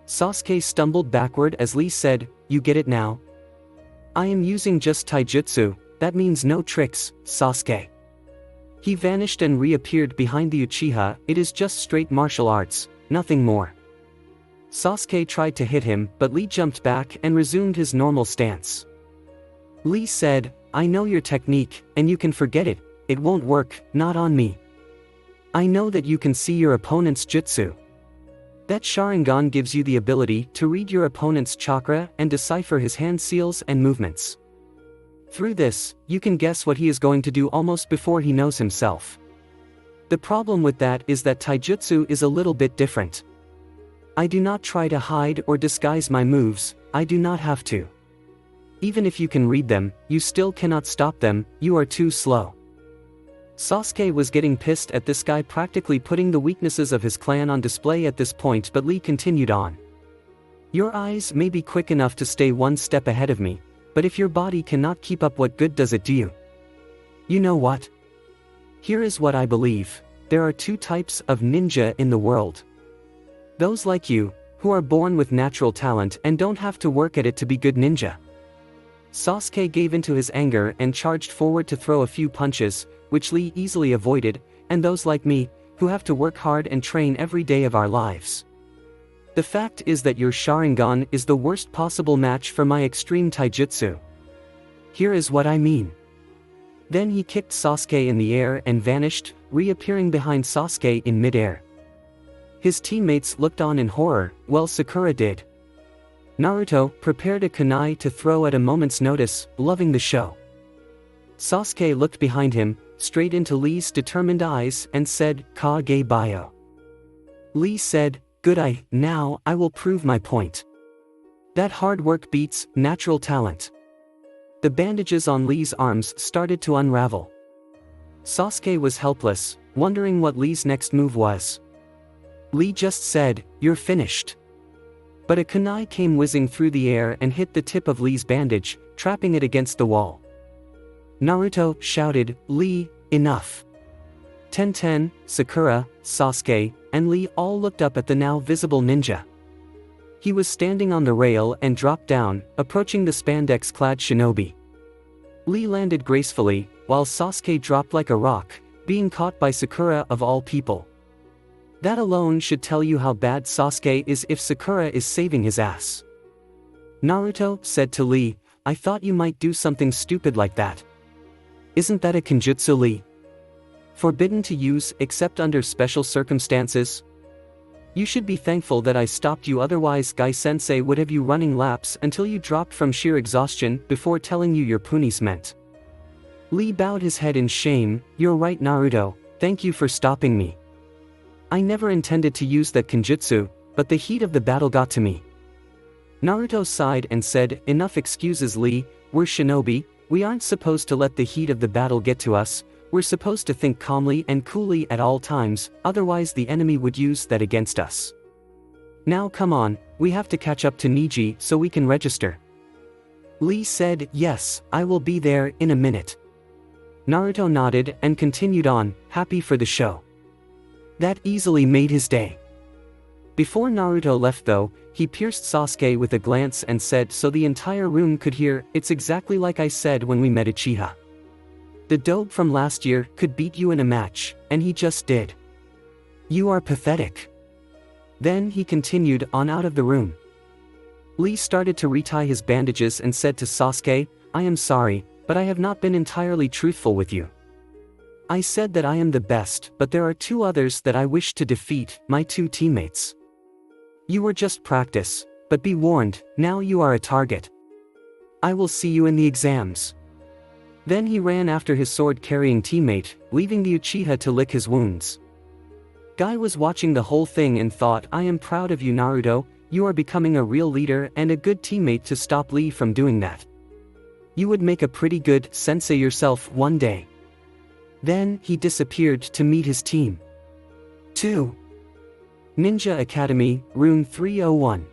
Sasuke stumbled backward as Lee said, "You get it now? I am using just taijutsu, that means no tricks, Sasuke." He vanished and reappeared behind the Uchiha. "It is just straight martial arts, nothing more." Sasuke tried to hit him, but Lee jumped back and resumed his normal stance. Lee said, "I know your technique, and you can forget it, it won't work, not on me. I know that you can see your opponent's jutsu. That Sharingan gives you the ability to read your opponent's chakra and decipher his hand seals and movements. Through this, you can guess what he is going to do almost before he knows himself. The problem with that is that taijutsu is a little bit different. I do not try to hide or disguise my moves, I do not have to. Even if you can read them, you still cannot stop them, you are too slow." Sasuke was getting pissed at this guy practically putting the weaknesses of his clan on display at this point, but Lee continued on. "Your eyes may be quick enough to stay one step ahead of me, but if your body cannot keep up, what good does it do you? You know what? Here is what I believe. There are two types of ninja in the world. Those like you, who are born with natural talent and don't have to work at it to be good ninja." Sasuke gave into his anger and charged forward to throw a few punches, which Lee easily avoided, "and those like me, who have to work hard and train every day of our lives. The fact is that your Sharingan is the worst possible match for my extreme taijutsu. Here is what I mean." Then he kicked Sasuke in the air and vanished, reappearing behind Sasuke in midair. His teammates looked on in horror, while Sakura did. Naruto prepared a kunai to throw at a moment's notice, loving the show. Sasuke looked behind him, straight into Lee's determined eyes and said, "Kage bio." Lee said, "Good eye, now I will prove my point. That hard work beats natural talent." The bandages on Lee's arms started to unravel. Sasuke was helpless, wondering what Lee's next move was. Lee just said, "You're finished." But a kunai came whizzing through the air and hit the tip of Lee's bandage, trapping it against the wall. Naruto shouted, "Lee, enough." Tenten, Sakura, Sasuke, and Lee all looked up at the now visible ninja. He was standing on the rail and dropped down, approaching the spandex-clad shinobi. Lee landed gracefully, while Sasuke dropped like a rock, being caught by Sakura of all people. That alone should tell you how bad Sasuke is if Sakura is saving his ass. Naruto said to Lee, "I thought you might do something stupid like that. Isn't that a kenjutsu, Lee? Forbidden to use except under special circumstances? You should be thankful that I stopped you, otherwise Gai-sensei would have you running laps until you dropped from sheer exhaustion before telling you your punishment." Lee bowed his head in shame. "You're right, Naruto, thank you for stopping me. I never intended to use that kenjutsu, but the heat of the battle got to me." Naruto sighed and said, "Enough excuses, Lee, we're shinobi, we aren't supposed to let the heat of the battle get to us, we're supposed to think calmly and coolly at all times, otherwise the enemy would use that against us. Now come on, we have to catch up to Niji so we can register." Lee said, "Yes, I will be there in a minute." Naruto nodded and continued on, happy for the show. That easily made his day. Before Naruto left though, he pierced Sasuke with a glance and said so the entire room could hear, "It's exactly like I said when we met Uchiha. The dope from last year could beat you in a match, and he just did. You are pathetic." Then he continued on out of the room. Lee started to retie his bandages and said to Sasuke, "I am sorry, but I have not been entirely truthful with you. I said that I am the best, but there are two others that I wish to defeat, my two teammates. You were just practice, but be warned, now you are a target. I will see you in the exams." Then he ran after his sword-carrying teammate, leaving the Uchiha to lick his wounds. Guy was watching the whole thing and thought, I am proud of you, Naruto, you are becoming a real leader and a good teammate to stop Lee from doing that. You would make a pretty good sensei yourself one day. Then, he disappeared to meet his team. 2. Ninja Academy, Room 301.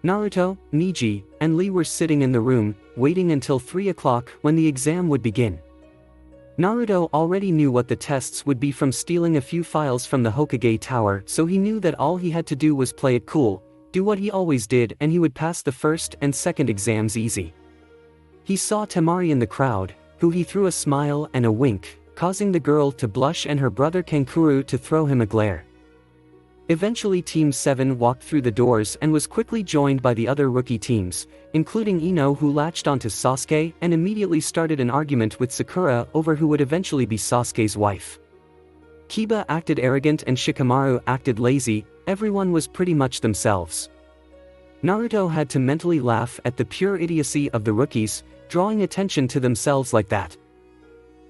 Naruto, Neji, and Lee were sitting in the room, waiting until 3 o'clock when the exam would begin. Naruto already knew what the tests would be from stealing a few files from the Hokage Tower, so he knew that all he had to do was play it cool, do what he always did, and he would pass the first and second exams easy. He saw Temari in the crowd, who he threw a smile and a wink, causing the girl to blush and her brother Kankuro to throw him a glare. Eventually Team 7 walked through the doors and was quickly joined by the other rookie teams, including Ino, who latched onto Sasuke and immediately started an argument with Sakura over who would eventually be Sasuke's wife. Kiba acted arrogant and Shikamaru acted lazy, everyone was pretty much themselves. Naruto had to mentally laugh at the pure idiocy of the rookies, drawing attention to themselves like that.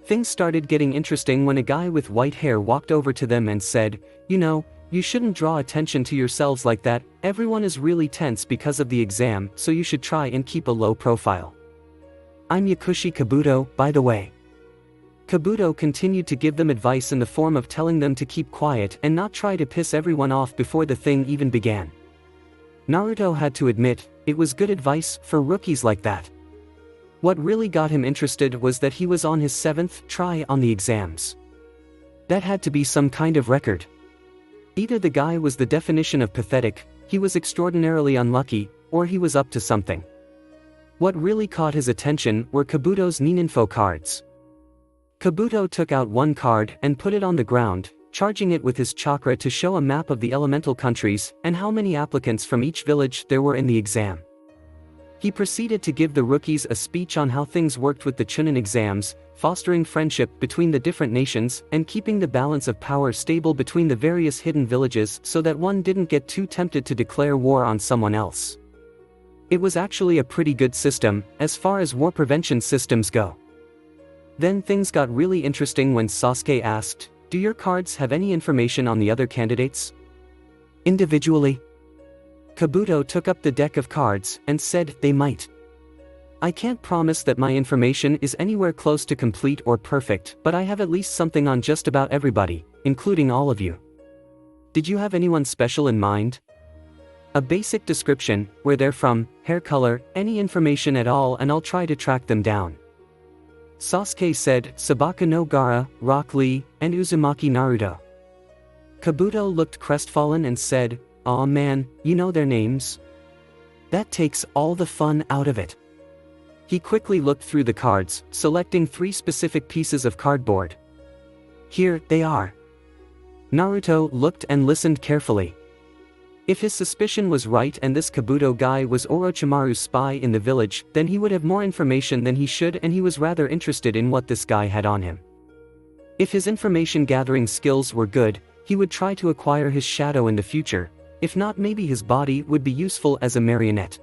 Things started getting interesting when a guy with white hair walked over to them and said, you know, you shouldn't draw attention to yourselves like that, everyone is really tense because of the exam, so you should try and keep a low profile. I'm Yakushi Kabuto, by the way. Kabuto continued to give them advice in the form of telling them to keep quiet and not try to piss everyone off before the thing even began. Naruto had to admit, it was good advice for rookies like that. What really got him interested was that he was on his 7th try on the exams. That had to be some kind of record. Either the guy was the definition of pathetic, he was extraordinarily unlucky, or he was up to something. What really caught his attention were Kabuto's Nininfo cards. Kabuto took out one card and put it on the ground, charging it with his chakra to show a map of the elemental countries and how many applicants from each village there were in the exam. He proceeded to give the rookies a speech on how things worked with the Chunin exams, fostering friendship between the different nations and keeping the balance of power stable between the various hidden villages so that one didn't get too tempted to declare war on someone else. It was actually a pretty good system, as far as war prevention systems go. Then things got really interesting when Sasuke asked, do your cards have any information on the other candidates? Individually? Kabuto took up the deck of cards and said they might. I can't promise that my information is anywhere close to complete or perfect, but I have at least something on just about everybody, including all of you. Did you have anyone special in mind? A basic description, where they're from, hair color, any information at all, and I'll try to track them down. Sasuke said Sabaka no Gaara, Rock Lee, and Uzumaki Naruto. Kabuto looked crestfallen and said, aw man, you know their names? That takes all the fun out of it. He quickly looked through the cards, selecting 3 specific pieces of cardboard. Here they are. Naruto looked and listened carefully. If his suspicion was right and this Kabuto guy was Orochimaru's spy in the village, then he would have more information than he should, and he was rather interested in what this guy had on him. If his information gathering skills were good, he would try to acquire his shadow in the future. If not, maybe his body would be useful as a marionette.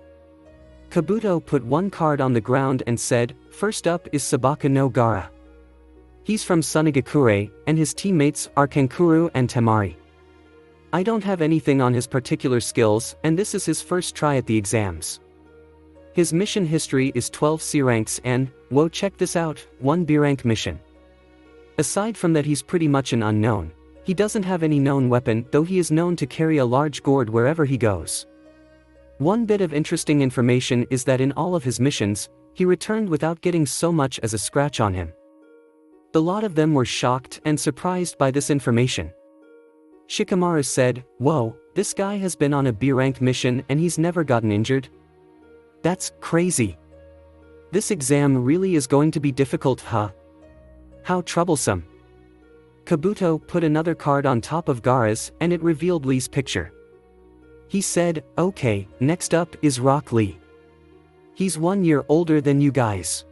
Kabuto put one card on the ground and said, first up is Sabaka no Gaara. He's from Sunagakure, and his teammates are Kankuro and Temari. I don't have anything on his particular skills, and this is his first try at the exams. His mission history is 12 C ranks and, whoa, check this out, 1 B rank mission. Aside from that, he's pretty much an unknown. He doesn't have any known weapon, though he is known to carry a large gourd wherever he goes. One bit of interesting information is that in all of his missions, he returned without getting so much as a scratch on him. The lot of them were shocked and surprised by this information. Shikamaru said, whoa, this guy has been on a B-rank mission and he's never gotten injured? That's crazy. This exam really is going to be difficult, huh? How troublesome. Kabuto put another card on top of Gaara's and it revealed Lee's picture. He said, okay, next up is Rock Lee. He's 1 year older than you guys.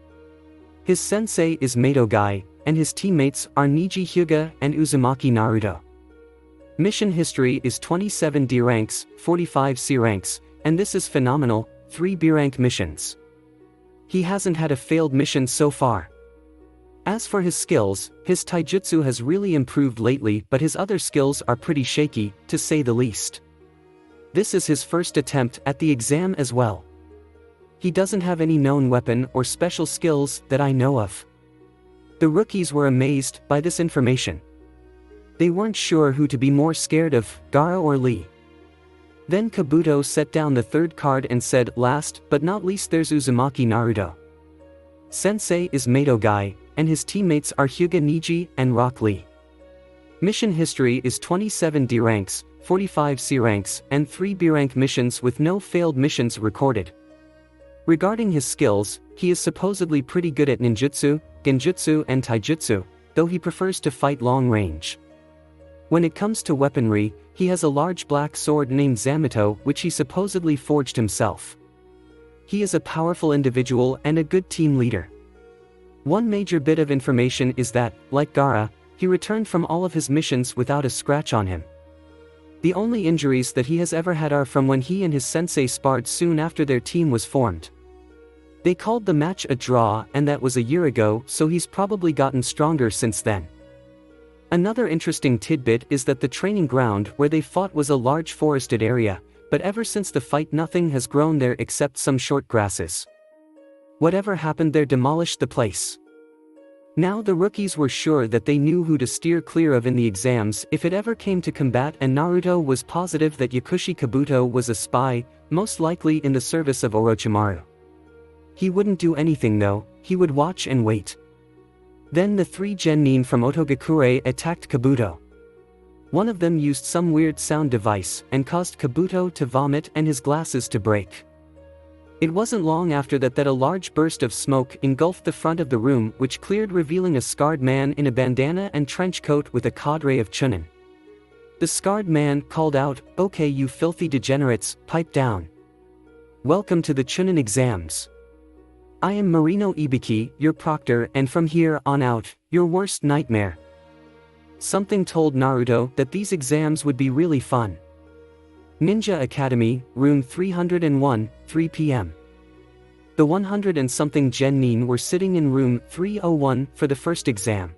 His sensei is Mato Guy, and his teammates are Neji Hyuga and Uzumaki Naruto. Mission history is 27 D ranks, 45 C ranks, and this is phenomenal, 3 B rank missions. He hasn't had a failed mission so far. As for his skills, his taijutsu has really improved lately, but his other skills are pretty shaky, to say the least. This is his first attempt at the exam as well. He doesn't have any known weapon or special skills that I know of. The rookies were amazed by this information. They weren't sure who to be more scared of, Gaara or Lee. Then Kabuto set down the third card and said, last but not least there's Uzumaki Naruto. Sensei is Mato Guy, and his teammates are Hyuga Niji and Rock Lee. Mission history is 27 D ranks, 45 C ranks, and 3 B rank missions with no failed missions recorded. Regarding his skills, he is supposedly pretty good at ninjutsu, genjutsu and taijutsu, though he prefers to fight long range. When it comes to weaponry, he has a large black sword named Zamato which he supposedly forged himself. He is a powerful individual and a good team leader. One major bit of information is that, like Gaara, he returned from all of his missions without a scratch on him. The only injuries that he has ever had are from when he and his sensei sparred soon after their team was formed. They called the match a draw, and that was a year ago, so he's probably gotten stronger since then. Another interesting tidbit is that the training ground where they fought was a large forested area, but ever since the fight nothing has grown there except some short grasses. Whatever happened there demolished the place. Now the rookies were sure that they knew who to steer clear of in the exams if it ever came to combat, and Naruto was positive that Yakushi Kabuto was a spy, most likely in the service of Orochimaru. He wouldn't do anything though, he would watch and wait. Then the 3 genin from Otogakure attacked Kabuto. One of them used some weird sound device and caused Kabuto to vomit and his glasses to break. It wasn't long after that a large burst of smoke engulfed the front of the room, which cleared, revealing a scarred man in a bandana and trench coat with a cadre of chunin. The scarred man called out, "Okay you filthy degenerates, pipe down. Welcome to the chunin exams. I am Marino Ibiki, your proctor, and from here on out, your worst nightmare." Something told Naruto that these exams would be really fun. Ninja Academy, room 301, 3 p.m. The 100 and something genin were sitting in room 301 for the first exam.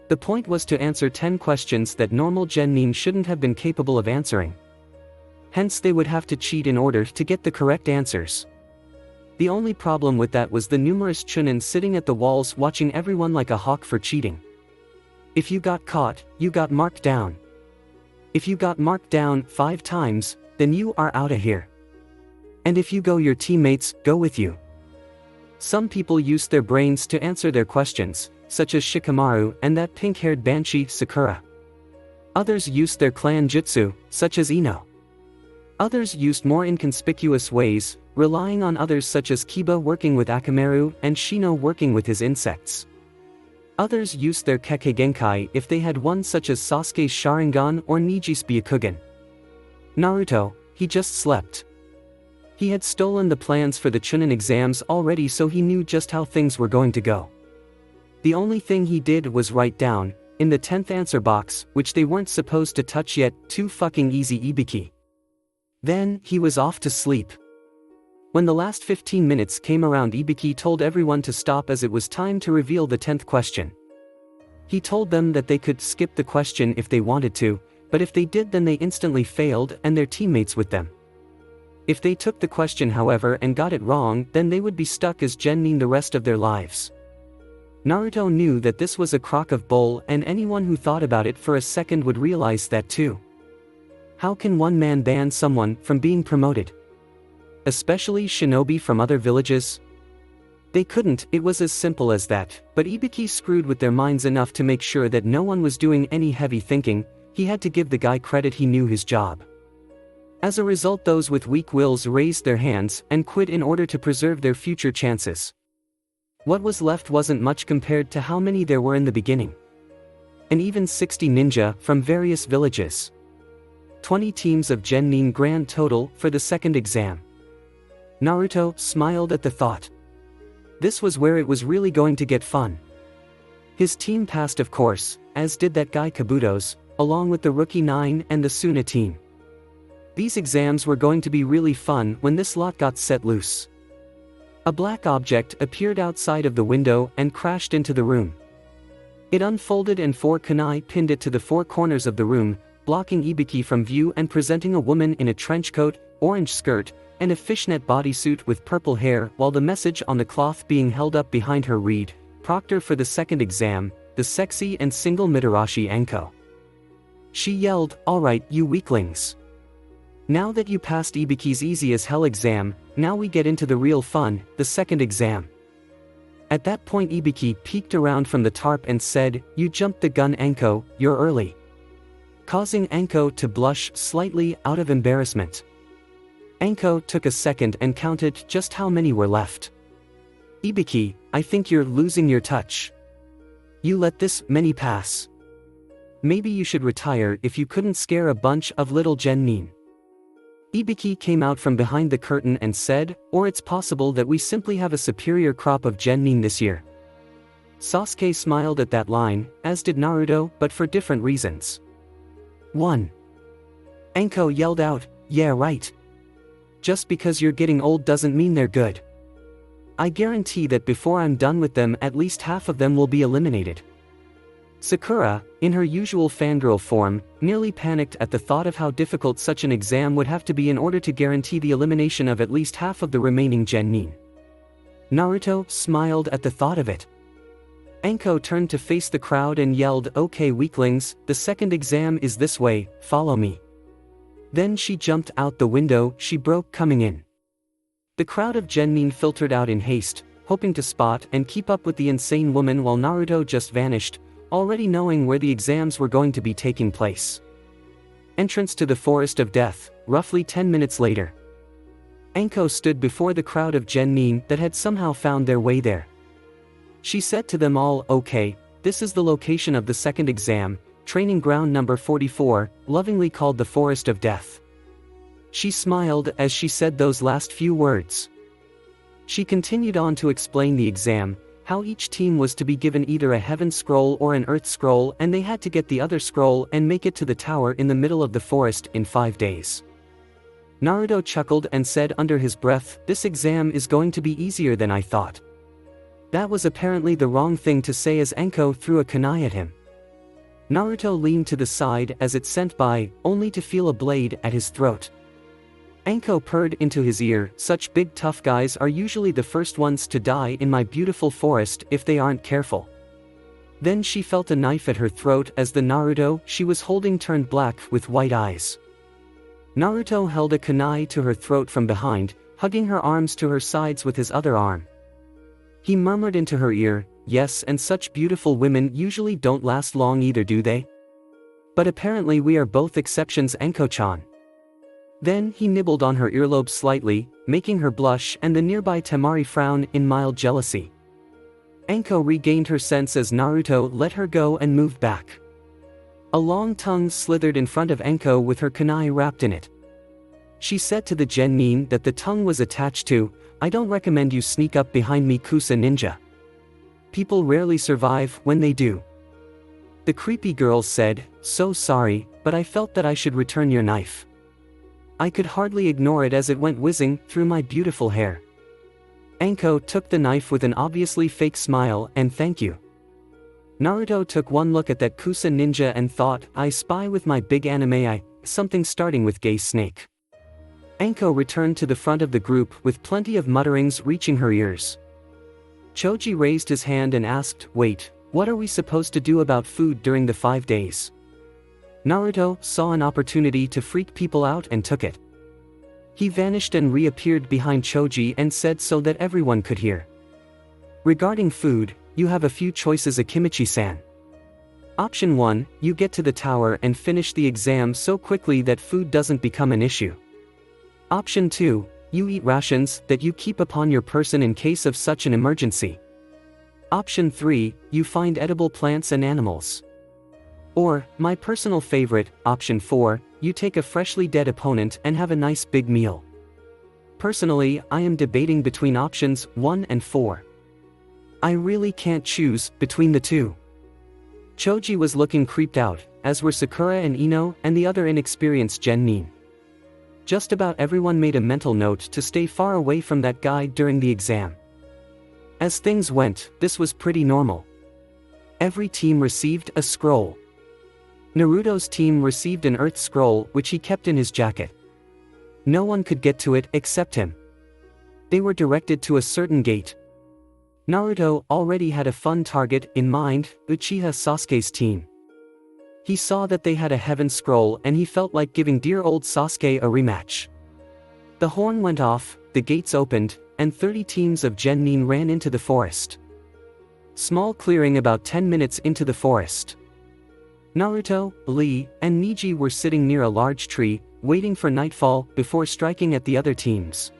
The point was to answer 10 questions that normal genin shouldn't have been capable of answering. Hence they would have to cheat in order to get the correct answers. The only problem with that was the numerous chunin sitting at the walls watching everyone like a hawk for cheating. If you got caught, you got marked down. If you got marked down 5 times, then you are outta here. And if you go, your teammates go with you. Some people used their brains to answer their questions, such as Shikamaru and that pink-haired banshee Sakura. Others used their clan jutsu, such as Ino. Others used more inconspicuous ways, relying on others such as Kiba working with Akamaru and Shino working with his insects. Others used their Kage Genkai if they had one, such as Sasuke's Sharingan or Niji's Byakugan. Naruto, he just slept. He had stolen the plans for the chunin exams already, so he knew just how things were going to go. The only thing he did was write down, in the 10th answer box, which they weren't supposed to touch yet, "Too fucking easy Ibiki." Then, he was off to sleep. When the last 15 minutes came around, Ibiki told everyone to stop as it was time to reveal the 10th question. He told them that they could skip the question if they wanted to, but if they did then they instantly failed and their teammates with them. If they took the question however and got it wrong, then they would be stuck as genin the rest of their lives. Naruto knew that this was a crock of bull, and anyone who thought about it for a second would realize that too. How can one man ban someone from being promoted? Especially shinobi from other villages? They couldn't, it was as simple as that, but Ibiki screwed with their minds enough to make sure that no one was doing any heavy thinking. He had to give the guy credit, he knew his job. As a result, those with weak wills raised their hands and quit in order to preserve their future chances. What was left wasn't much compared to how many there were in the beginning. And even 60 ninja from various villages. 20 teams of genin grand total for the second exam. Naruto smiled at the thought. This was where it was really going to get fun. His team passed, of course, as did that guy Kabuto's, along with the rookie 9 and the Suna team. These exams were going to be really fun when this lot got set loose. A black object appeared outside of the window and crashed into the room. It unfolded and 4 kunai pinned it to the 4 corners of the room, blocking Ibiki from view and presenting a woman in a trench coat, orange skirt, and a fishnet bodysuit with purple hair, while the message on the cloth being held up behind her read, "Proctor for the second exam, the sexy and single Mitarashi Anko." She yelled, "Alright, you weaklings. Now that you passed Ibiki's easy as hell exam, now we get into the real fun, the second exam." At that point Ibiki peeked around from the tarp and said, "You jumped the gun Anko, you're early." Causing Anko to blush slightly out of embarrassment. Anko took a second and counted just how many were left. "Ibiki, I think you're losing your touch. You let this many pass. Maybe you should retire if you couldn't scare a bunch of little genin." Ibiki came out from behind the curtain and said, "Or it's possible that we simply have a superior crop of genin this year." Sasuke smiled at that line, as did Naruto, but for different reasons. 1. Anko yelled out, "Yeah right. Just because you're getting old doesn't mean they're good. I guarantee that before I'm done with them at least half of them will be eliminated." Sakura, in her usual fangirl form, nearly panicked at the thought of how difficult such an exam would have to be in order to guarantee the elimination of at least half of the remaining genin. Naruto smiled at the thought of it. Anko turned to face the crowd and yelled, "Okay weaklings, the second exam is this way, follow me." Then she jumped out the window she broke coming in. The crowd of genin filtered out in haste, hoping to spot and keep up with the insane woman while Naruto just vanished, already knowing where the exams were going to be taking place. Entrance to the Forest of Death, roughly 10 minutes later. Anko stood before the crowd of genin that had somehow found their way there. She said to them all, "Okay, this is the location of the second exam, training ground number 44, lovingly called the Forest of Death." She smiled as she said those last few words. She continued on to explain the exam, how each team was to be given either a heaven scroll or an earth scroll and they had to get the other scroll and make it to the tower in the middle of the forest in 5 days. Naruto chuckled and said under his breath, "This exam is going to be easier than I thought." That was apparently the wrong thing to say as Anko threw a kunai at him. Naruto leaned to the side as it sent by, only to feel a blade at his throat. Anko purred into his ear, "Such big tough guys are usually the first ones to die in my beautiful forest if they aren't careful." Then she felt a knife at her throat as the Naruto she was holding turned black with white eyes. Naruto held a kunai to her throat from behind, hugging her arms to her sides with his other arm. He murmured into her ear, "Yes, and such beautiful women usually don't last long either, do they? But apparently we are both exceptions, Anko-chan." Then he nibbled on her earlobe slightly, making her blush and the nearby Temari frown in mild jealousy. Anko regained her sense as Naruto let her go and moved back. A long tongue slithered in front of Anko with her kunai wrapped in it. She said to the genin that the tongue was attached to, "I don't recommend you sneak up behind me, Kusa ninja. People rarely survive when they do." The creepy girl said, "So sorry, but I felt that I should return your knife. I could hardly ignore it as it went whizzing through my beautiful hair." Anko took the knife with an obviously fake smile and "Thank you." Naruto took one look at that Kusa ninja and thought, "I spy with my big anime eye, something starting with gay snake." Anko returned to the front of the group with plenty of mutterings reaching her ears. Choji raised his hand and asked, "Wait, what are we supposed to do about food during the 5 days?" Naruto saw an opportunity to freak people out and took it. He vanished and reappeared behind Choji and said so that everyone could hear. "Regarding food, you have a few choices, Akimichi-san. Option 1, you get to the tower and finish the exam so quickly that food doesn't become an issue. Option 2, you eat rations that you keep upon your person in case of such an emergency. Option 3, you find edible plants and animals. Or, my personal favorite, option 4, you take a freshly dead opponent and have a nice big meal. Personally, I am debating between options 1 and 4. I really can't choose between the two." Choji was looking creeped out, as were Sakura and Ino and the other inexperienced genin. Just about everyone made a mental note to stay far away from that guy during the exam. As things went, this was pretty normal. Every team received a scroll. Naruto's team received an earth scroll which he kept in his jacket. No one could get to it except him. They were directed to a certain gate. Naruto already had a fun target in mind, Uchiha Sasuke's team. He saw that they had a heaven scroll and he felt like giving dear old Sasuke a rematch. The horn went off, the gates opened, and 30 teams of genin ran into the forest. Small clearing about 10 minutes into the forest. Naruto, Lee, and Neji were sitting near a large tree, waiting for nightfall before striking at the other teams.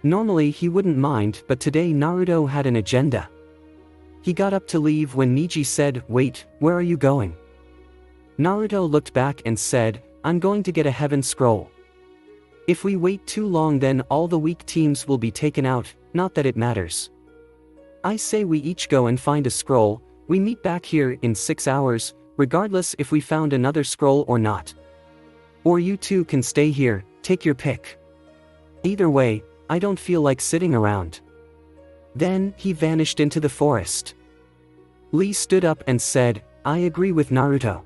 Normally he wouldn't mind, but today Naruto had an agenda. He got up to leave when Neji said, "Wait, where are you going?" Naruto looked back and said, "I'm going to get a heaven scroll. If we wait too long then all the weak teams will be taken out, not that it matters. I say we each go and find a scroll, we meet back here in 6 hours, regardless if we found another scroll or not. Or you two can stay here, take your pick. Either way, I don't feel like sitting around." Then he vanished into the forest. Lee stood up and said, "I agree with Naruto.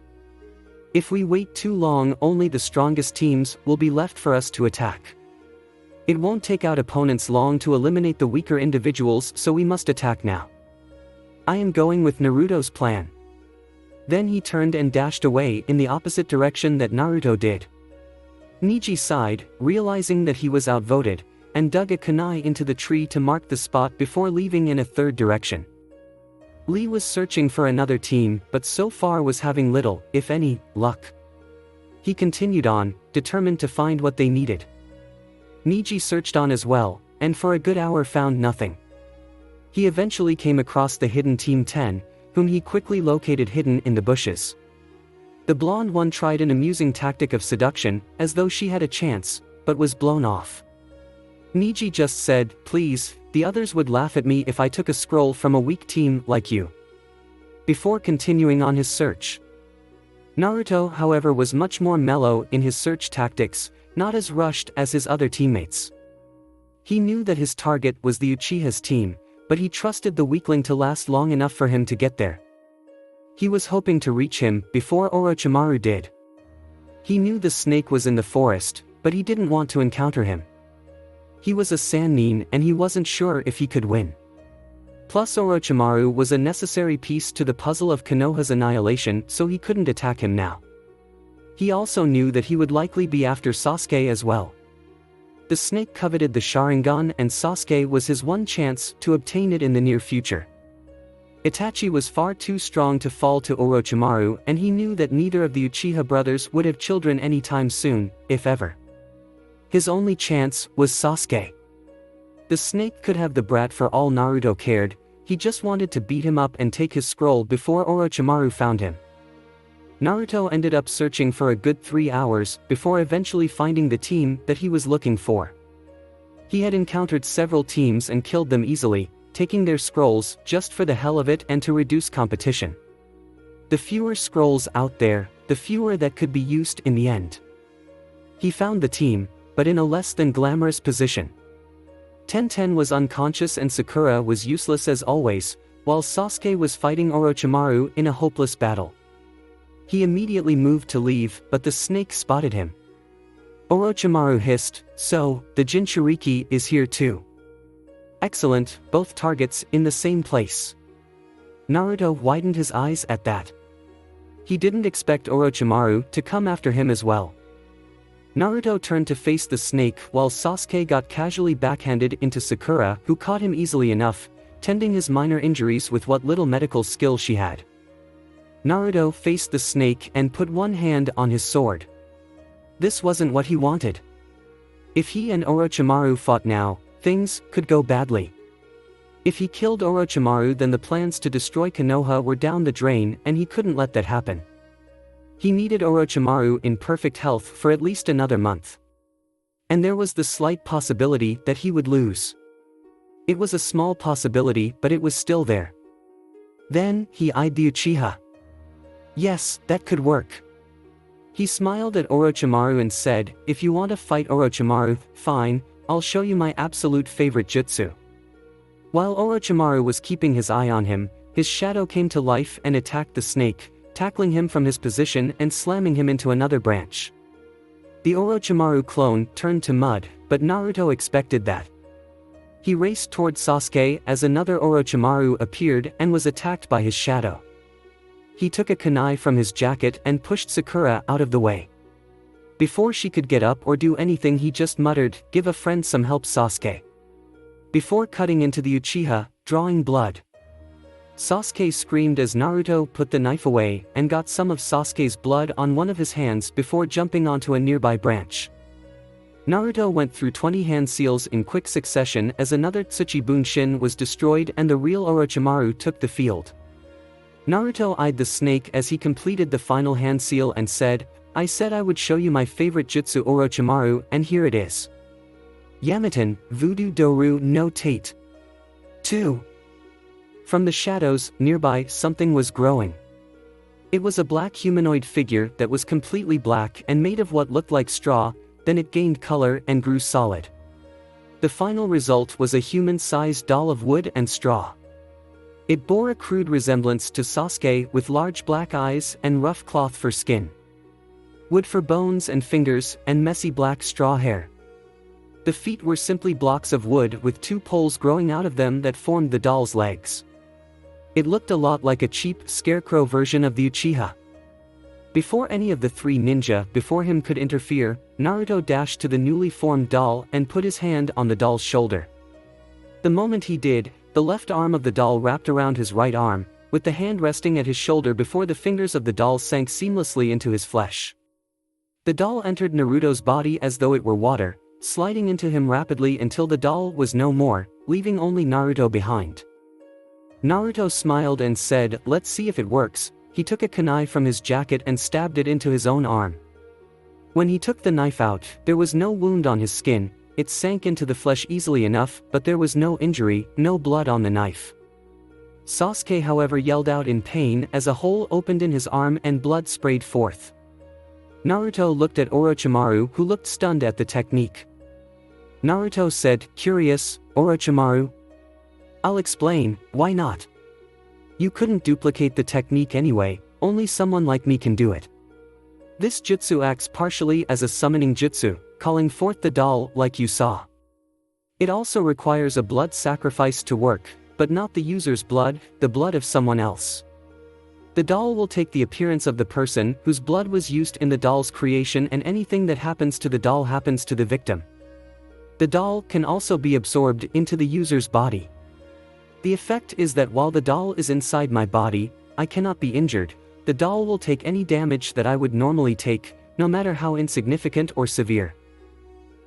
If we wait too long only the strongest teams will be left for us to attack. It won't take out opponents long to eliminate the weaker individuals, so we must attack now. I am going with Naruto's plan." Then he turned and dashed away in the opposite direction that Naruto did. Neji sighed, realizing that he was outvoted, and dug a kunai into the tree to mark the spot before leaving in a third direction. Lee was searching for another team, but so far was having little, if any, luck. He continued on, determined to find what they needed. Neji searched on as well, and for a good hour found nothing. He eventually came across the hidden Team 10, whom he quickly located hidden in the bushes. The blonde one tried an amusing tactic of seduction, as though she had a chance, but was blown off. Neji just said, "Please, the others would laugh at me if I took a scroll from a weak team like you," before continuing on his search. Naruto, however, was much more mellow in his search tactics, not as rushed as his other teammates. He knew that his target was the Uchiha's team, but he trusted the weakling to last long enough for him to get there. He was hoping to reach him before Orochimaru did. He knew the snake was in the forest, but he didn't want to encounter him. He was a Sannin and he wasn't sure if he could win. Plus Orochimaru was a necessary piece to the puzzle of Konoha's annihilation, so he couldn't attack him now. He also knew that he would likely be after Sasuke as well. The snake coveted the Sharingan and Sasuke was his one chance to obtain it in the near future. Itachi was far too strong to fall to Orochimaru, and he knew that neither of the Uchiha brothers would have children anytime soon, if ever. His only chance was Sasuke. The snake could have the brat for all Naruto cared, he just wanted to beat him up and take his scroll before Orochimaru found him. Naruto ended up searching for a good 3 hours, before eventually finding the team that he was looking for. He had encountered several teams and killed them easily, taking their scrolls just for the hell of it and to reduce competition. The fewer scrolls out there, the fewer that could be used in the end. He found the team, but in a less than glamorous position. Tenten was unconscious and Sakura was useless as always, while Sasuke was fighting Orochimaru in a hopeless battle. He immediately moved to leave, but the snake spotted him. Orochimaru hissed, "So, the Jinchuriki is here too. Excellent, both targets in the same place." Naruto widened his eyes at that. He didn't expect Orochimaru to come after him as well. Naruto turned to face the snake while Sasuke got casually backhanded into Sakura, who caught him easily enough, tending his minor injuries with what little medical skill she had. Naruto faced the snake and put one hand on his sword. This wasn't what he wanted. If he and Orochimaru fought now, things could go badly. If he killed Orochimaru, then the plans to destroy Konoha were down the drain and he couldn't let that happen. He needed Orochimaru in perfect health for at least another month. And there was the slight possibility that he would lose. It was a small possibility, but it was still there. Then, he eyed the Uchiha. Yes, that could work. He smiled at Orochimaru and said, "If you want to fight Orochimaru, fine, I'll show you my absolute favorite jutsu." While Orochimaru was keeping his eye on him, his shadow came to life and attacked the snake, tackling him from his position and slamming him into another branch. The Orochimaru clone turned to mud, but Naruto expected that. He raced toward Sasuke as another Orochimaru appeared and was attacked by his shadow. He took a kunai from his jacket and pushed Sakura out of the way. Before she could get up or do anything, he just muttered, "Give a friend some help, Sasuke," before cutting into the Uchiha, drawing blood. Sasuke screamed as Naruto put the knife away and got some of Sasuke's blood on one of his hands before jumping onto a nearby branch. Naruto went through 20 hand seals in quick succession as another Tsuchi Bunshin was destroyed and the real Orochimaru took the field. Naruto eyed the snake as he completed the final hand seal and said, "I said I would show you my favorite jutsu Orochimaru, and here it is. Yamaten, Voodoo Doru no Tate." 2. From the shadows, nearby, something was growing. It was a black humanoid figure that was completely black and made of what looked like straw, then it gained color and grew solid. The final result was a human-sized doll of wood and straw. It bore a crude resemblance to Sasuke with large black eyes and rough cloth for skin, wood for bones and fingers, and messy black straw hair. The feet were simply blocks of wood with two poles growing out of them that formed the doll's legs. It looked a lot like a cheap, scarecrow version of the Uchiha. Before any of the three ninja before him could interfere, Naruto dashed to the newly formed doll and put his hand on the doll's shoulder. The moment he did, the left arm of the doll wrapped around his right arm, with the hand resting at his shoulder before the fingers of the doll sank seamlessly into his flesh. The doll entered Naruto's body as though it were water, sliding into him rapidly until the doll was no more, leaving only Naruto behind. Naruto smiled and said, "Let's see if it works." He took a kunai from his jacket and stabbed it into his own arm. When he took the knife out, there was no wound on his skin. It sank into the flesh easily enough, but there was no injury, no blood on the knife. Sasuke, however, yelled out in pain as a hole opened in his arm and blood sprayed forth. Naruto looked at Orochimaru, who looked stunned at the technique. Naruto said, "Curious, Orochimaru?" "I'll explain, why not? You couldn't duplicate the technique anyway, only someone like me can do it. This jutsu acts partially as a summoning jutsu, calling forth the doll like you saw. It also requires a blood sacrifice to work, but not the user's blood, the blood of someone else. The doll will take the appearance of the person whose blood was used in the doll's creation, and anything that happens to the doll happens to the victim. The doll can also be absorbed into the user's body. The effect is that while the doll is inside my body, I cannot be injured. The doll will take any damage that I would normally take, no matter how insignificant or severe.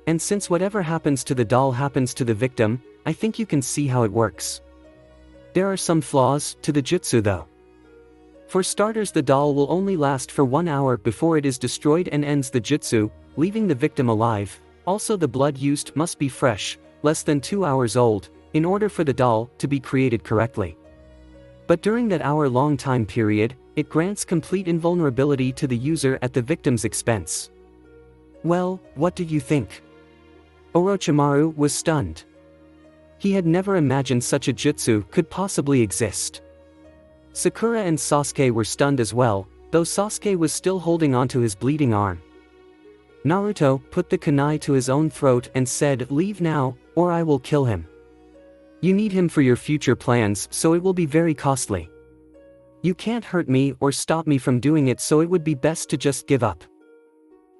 And since whatever happens to the doll happens to the victim, I think you can see how it works. There are some flaws to the jutsu though. For starters, the doll will only last for 1 hour before it is destroyed and ends the jutsu, leaving the victim alive. Also, the blood used must be fresh, less than 2 hours old, in order for the doll to be created correctly. But during that hour-long time period, it grants complete invulnerability to the user at the victim's expense. Well, what do you think? Orochimaru was stunned. He had never imagined such a jutsu could possibly exist. Sakura and Sasuke were stunned as well, though Sasuke was still holding onto his bleeding arm. Naruto put the kunai to his own throat and said, "Leave now, or I will kill him. You need him for your future plans, so it will be very costly. You can't hurt me or stop me from doing it, so it would be best to just give up."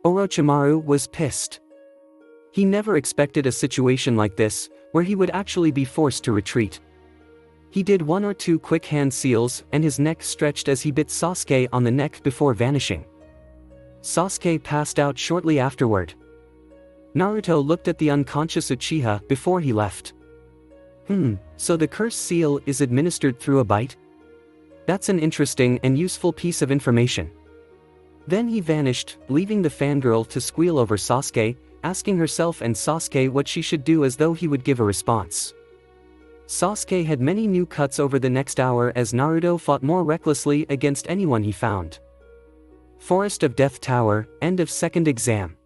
Orochimaru was pissed. He never expected a situation like this, where he would actually be forced to retreat. He did 1 or 2 quick hand seals, and his neck stretched as he bit Sasuke on the neck before vanishing. Sasuke passed out shortly afterward. Naruto looked at the unconscious Uchiha before he left. So the curse seal is administered through a bite? That's an interesting and useful piece of information. Then he vanished, leaving the fangirl to squeal over Sasuke, asking herself and Sasuke what she should do as though he would give a response. Sasuke had many new cuts over the next hour as Naruto fought more recklessly against anyone he found. Forest of Death Tower, end of second exam.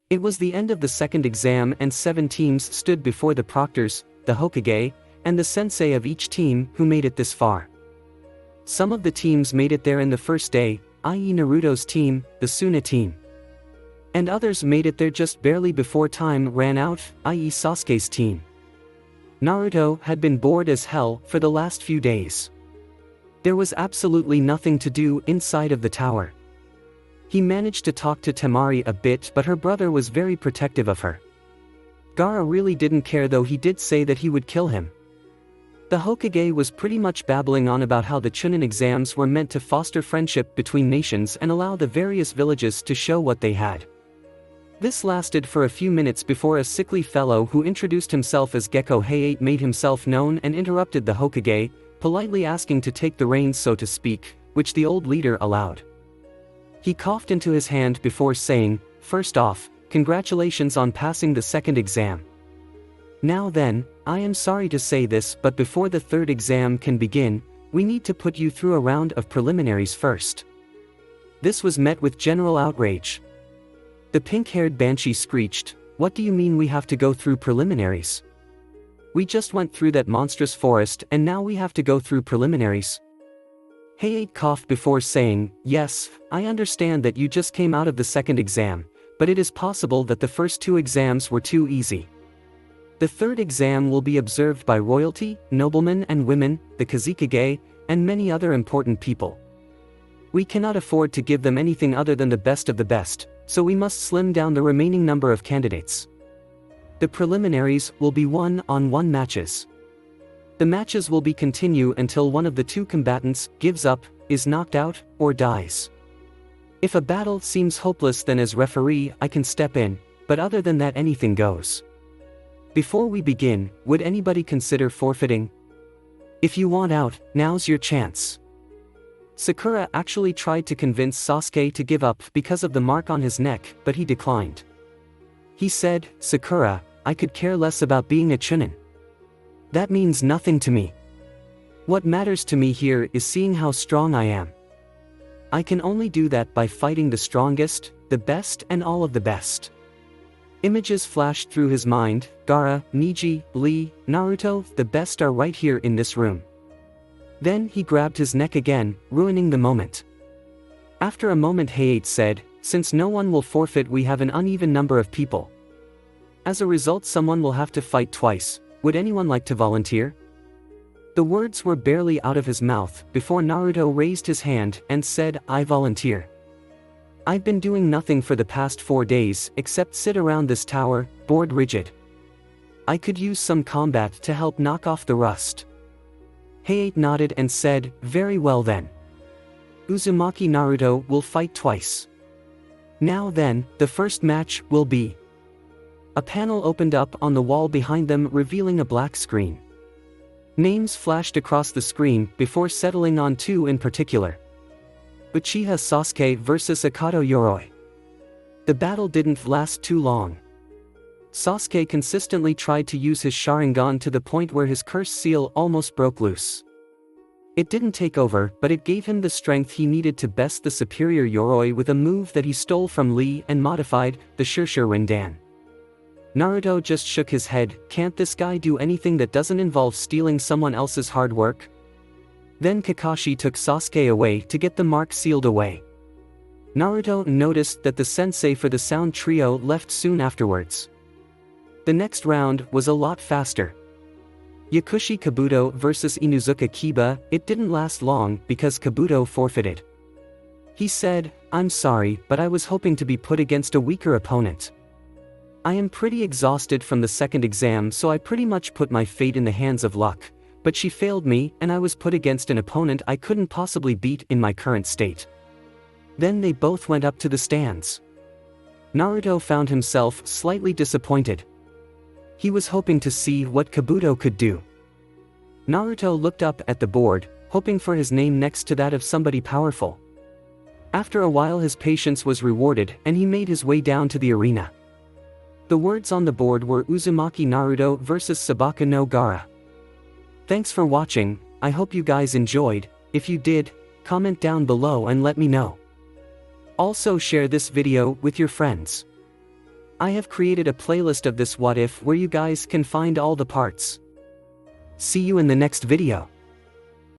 It was the end of the second exam and 7 teams stood before the proctors, the Hokage, and the sensei of each team who made it this far. Some of the teams made it there in the first day, i.e. Naruto's team, the Suna team. And others made it there just barely before time ran out, i.e. Sasuke's team. Naruto had been bored as hell for the last few days. There was absolutely nothing to do inside of the tower. He managed to talk to Temari a bit, but her brother was very protective of her. Gaara really didn't care, though he did say that he would kill him. The Hokage was pretty much babbling on about how the Chunin exams were meant to foster friendship between nations and allow the various villages to show what they had. This lasted for a few minutes before a sickly fellow who introduced himself as Gecko Hayate made himself known and interrupted the Hokage, politely asking to take the reins, so to speak, which the old leader allowed. He coughed into his hand before saying, "First off, congratulations on passing the second exam. Now then, I am sorry to say this, but before the third exam can begin, we need to put you through a round of preliminaries first." This was met with general outrage. The pink-haired banshee screeched, "What do you mean we have to go through preliminaries? We just went through that monstrous forest and now we have to go through preliminaries." Hayate coughed before saying, "Yes, I understand that you just came out of the second exam, but it is possible that the first 2 exams were too easy. The third exam will be observed by royalty, noblemen and women, the Kazekage, and many other important people. We cannot afford to give them anything other than the best of the best, so we must slim down the remaining number of candidates. The preliminaries will be 1-on-1 matches. The matches will be continue until one of the 2 combatants gives up, is knocked out, or dies. If a battle seems hopeless, then as referee I can step in, but other than that anything goes. Before we begin, would anybody consider forfeiting? If you want out, now's your chance." Sakura actually tried to convince Sasuke to give up because of the mark on his neck, but he declined. He said, "Sakura, I could care less about being a Chunin. That means nothing to me. What matters to me here is seeing how strong I am. I can only do that by fighting the strongest, the best and all of the best." Images flashed through his mind: Gaara, Neji, Lee, Naruto, the best are right here in this room. Then he grabbed his neck again, ruining the moment. After a moment Hayate said, "Since no one will forfeit, we have an uneven number of people. As a result, someone will have to fight twice. Would anyone like to volunteer?" The words were barely out of his mouth before Naruto raised his hand and said, "I volunteer. I've been doing nothing for the past 4 days except sit around this tower, bored rigid. I could use some combat to help knock off the rust." Hayate nodded and said, "Very well then. Uzumaki Naruto will fight twice. Now then, the first match will be..." A panel opened up on the wall behind them, revealing a black screen. Names flashed across the screen before settling on 2 in particular. Uchiha Sasuke vs Akato Yoroi. The battle didn't last too long. Sasuke consistently tried to use his Sharingan to the point where his curse seal almost broke loose. It didn't take over, but it gave him the strength he needed to best the superior Yoroi with a move that he stole from Lee and modified, the Shirshir Rindan. Naruto just shook his head. Can't this guy do anything that doesn't involve stealing someone else's hard work? Then Kakashi took Sasuke away to get the mark sealed away. Naruto noticed that the sensei for the sound trio left soon afterwards. The next round was a lot faster. Yakushi Kabuto vs Inuzuka Kiba. It didn't last long because Kabuto forfeited. He said, "I'm sorry, but I was hoping to be put against a weaker opponent. I am pretty exhausted from the second exam, so I pretty much put my fate in the hands of luck, but she failed me and I was put against an opponent I couldn't possibly beat in my current state." Then they both went up to the stands. Naruto found himself slightly disappointed. He was hoping to see what Kabuto could do. Naruto looked up at the board, hoping for his name next to that of somebody powerful. After a while his patience was rewarded and he made his way down to the arena. The words on the board were Uzumaki Naruto vs Sabaka no Gaara. Thanks for watching. I hope you guys enjoyed. If you did, comment down below and let me know. Also share this video with your friends. I have created a playlist of this what if where you guys can find all the parts. See you in the next video.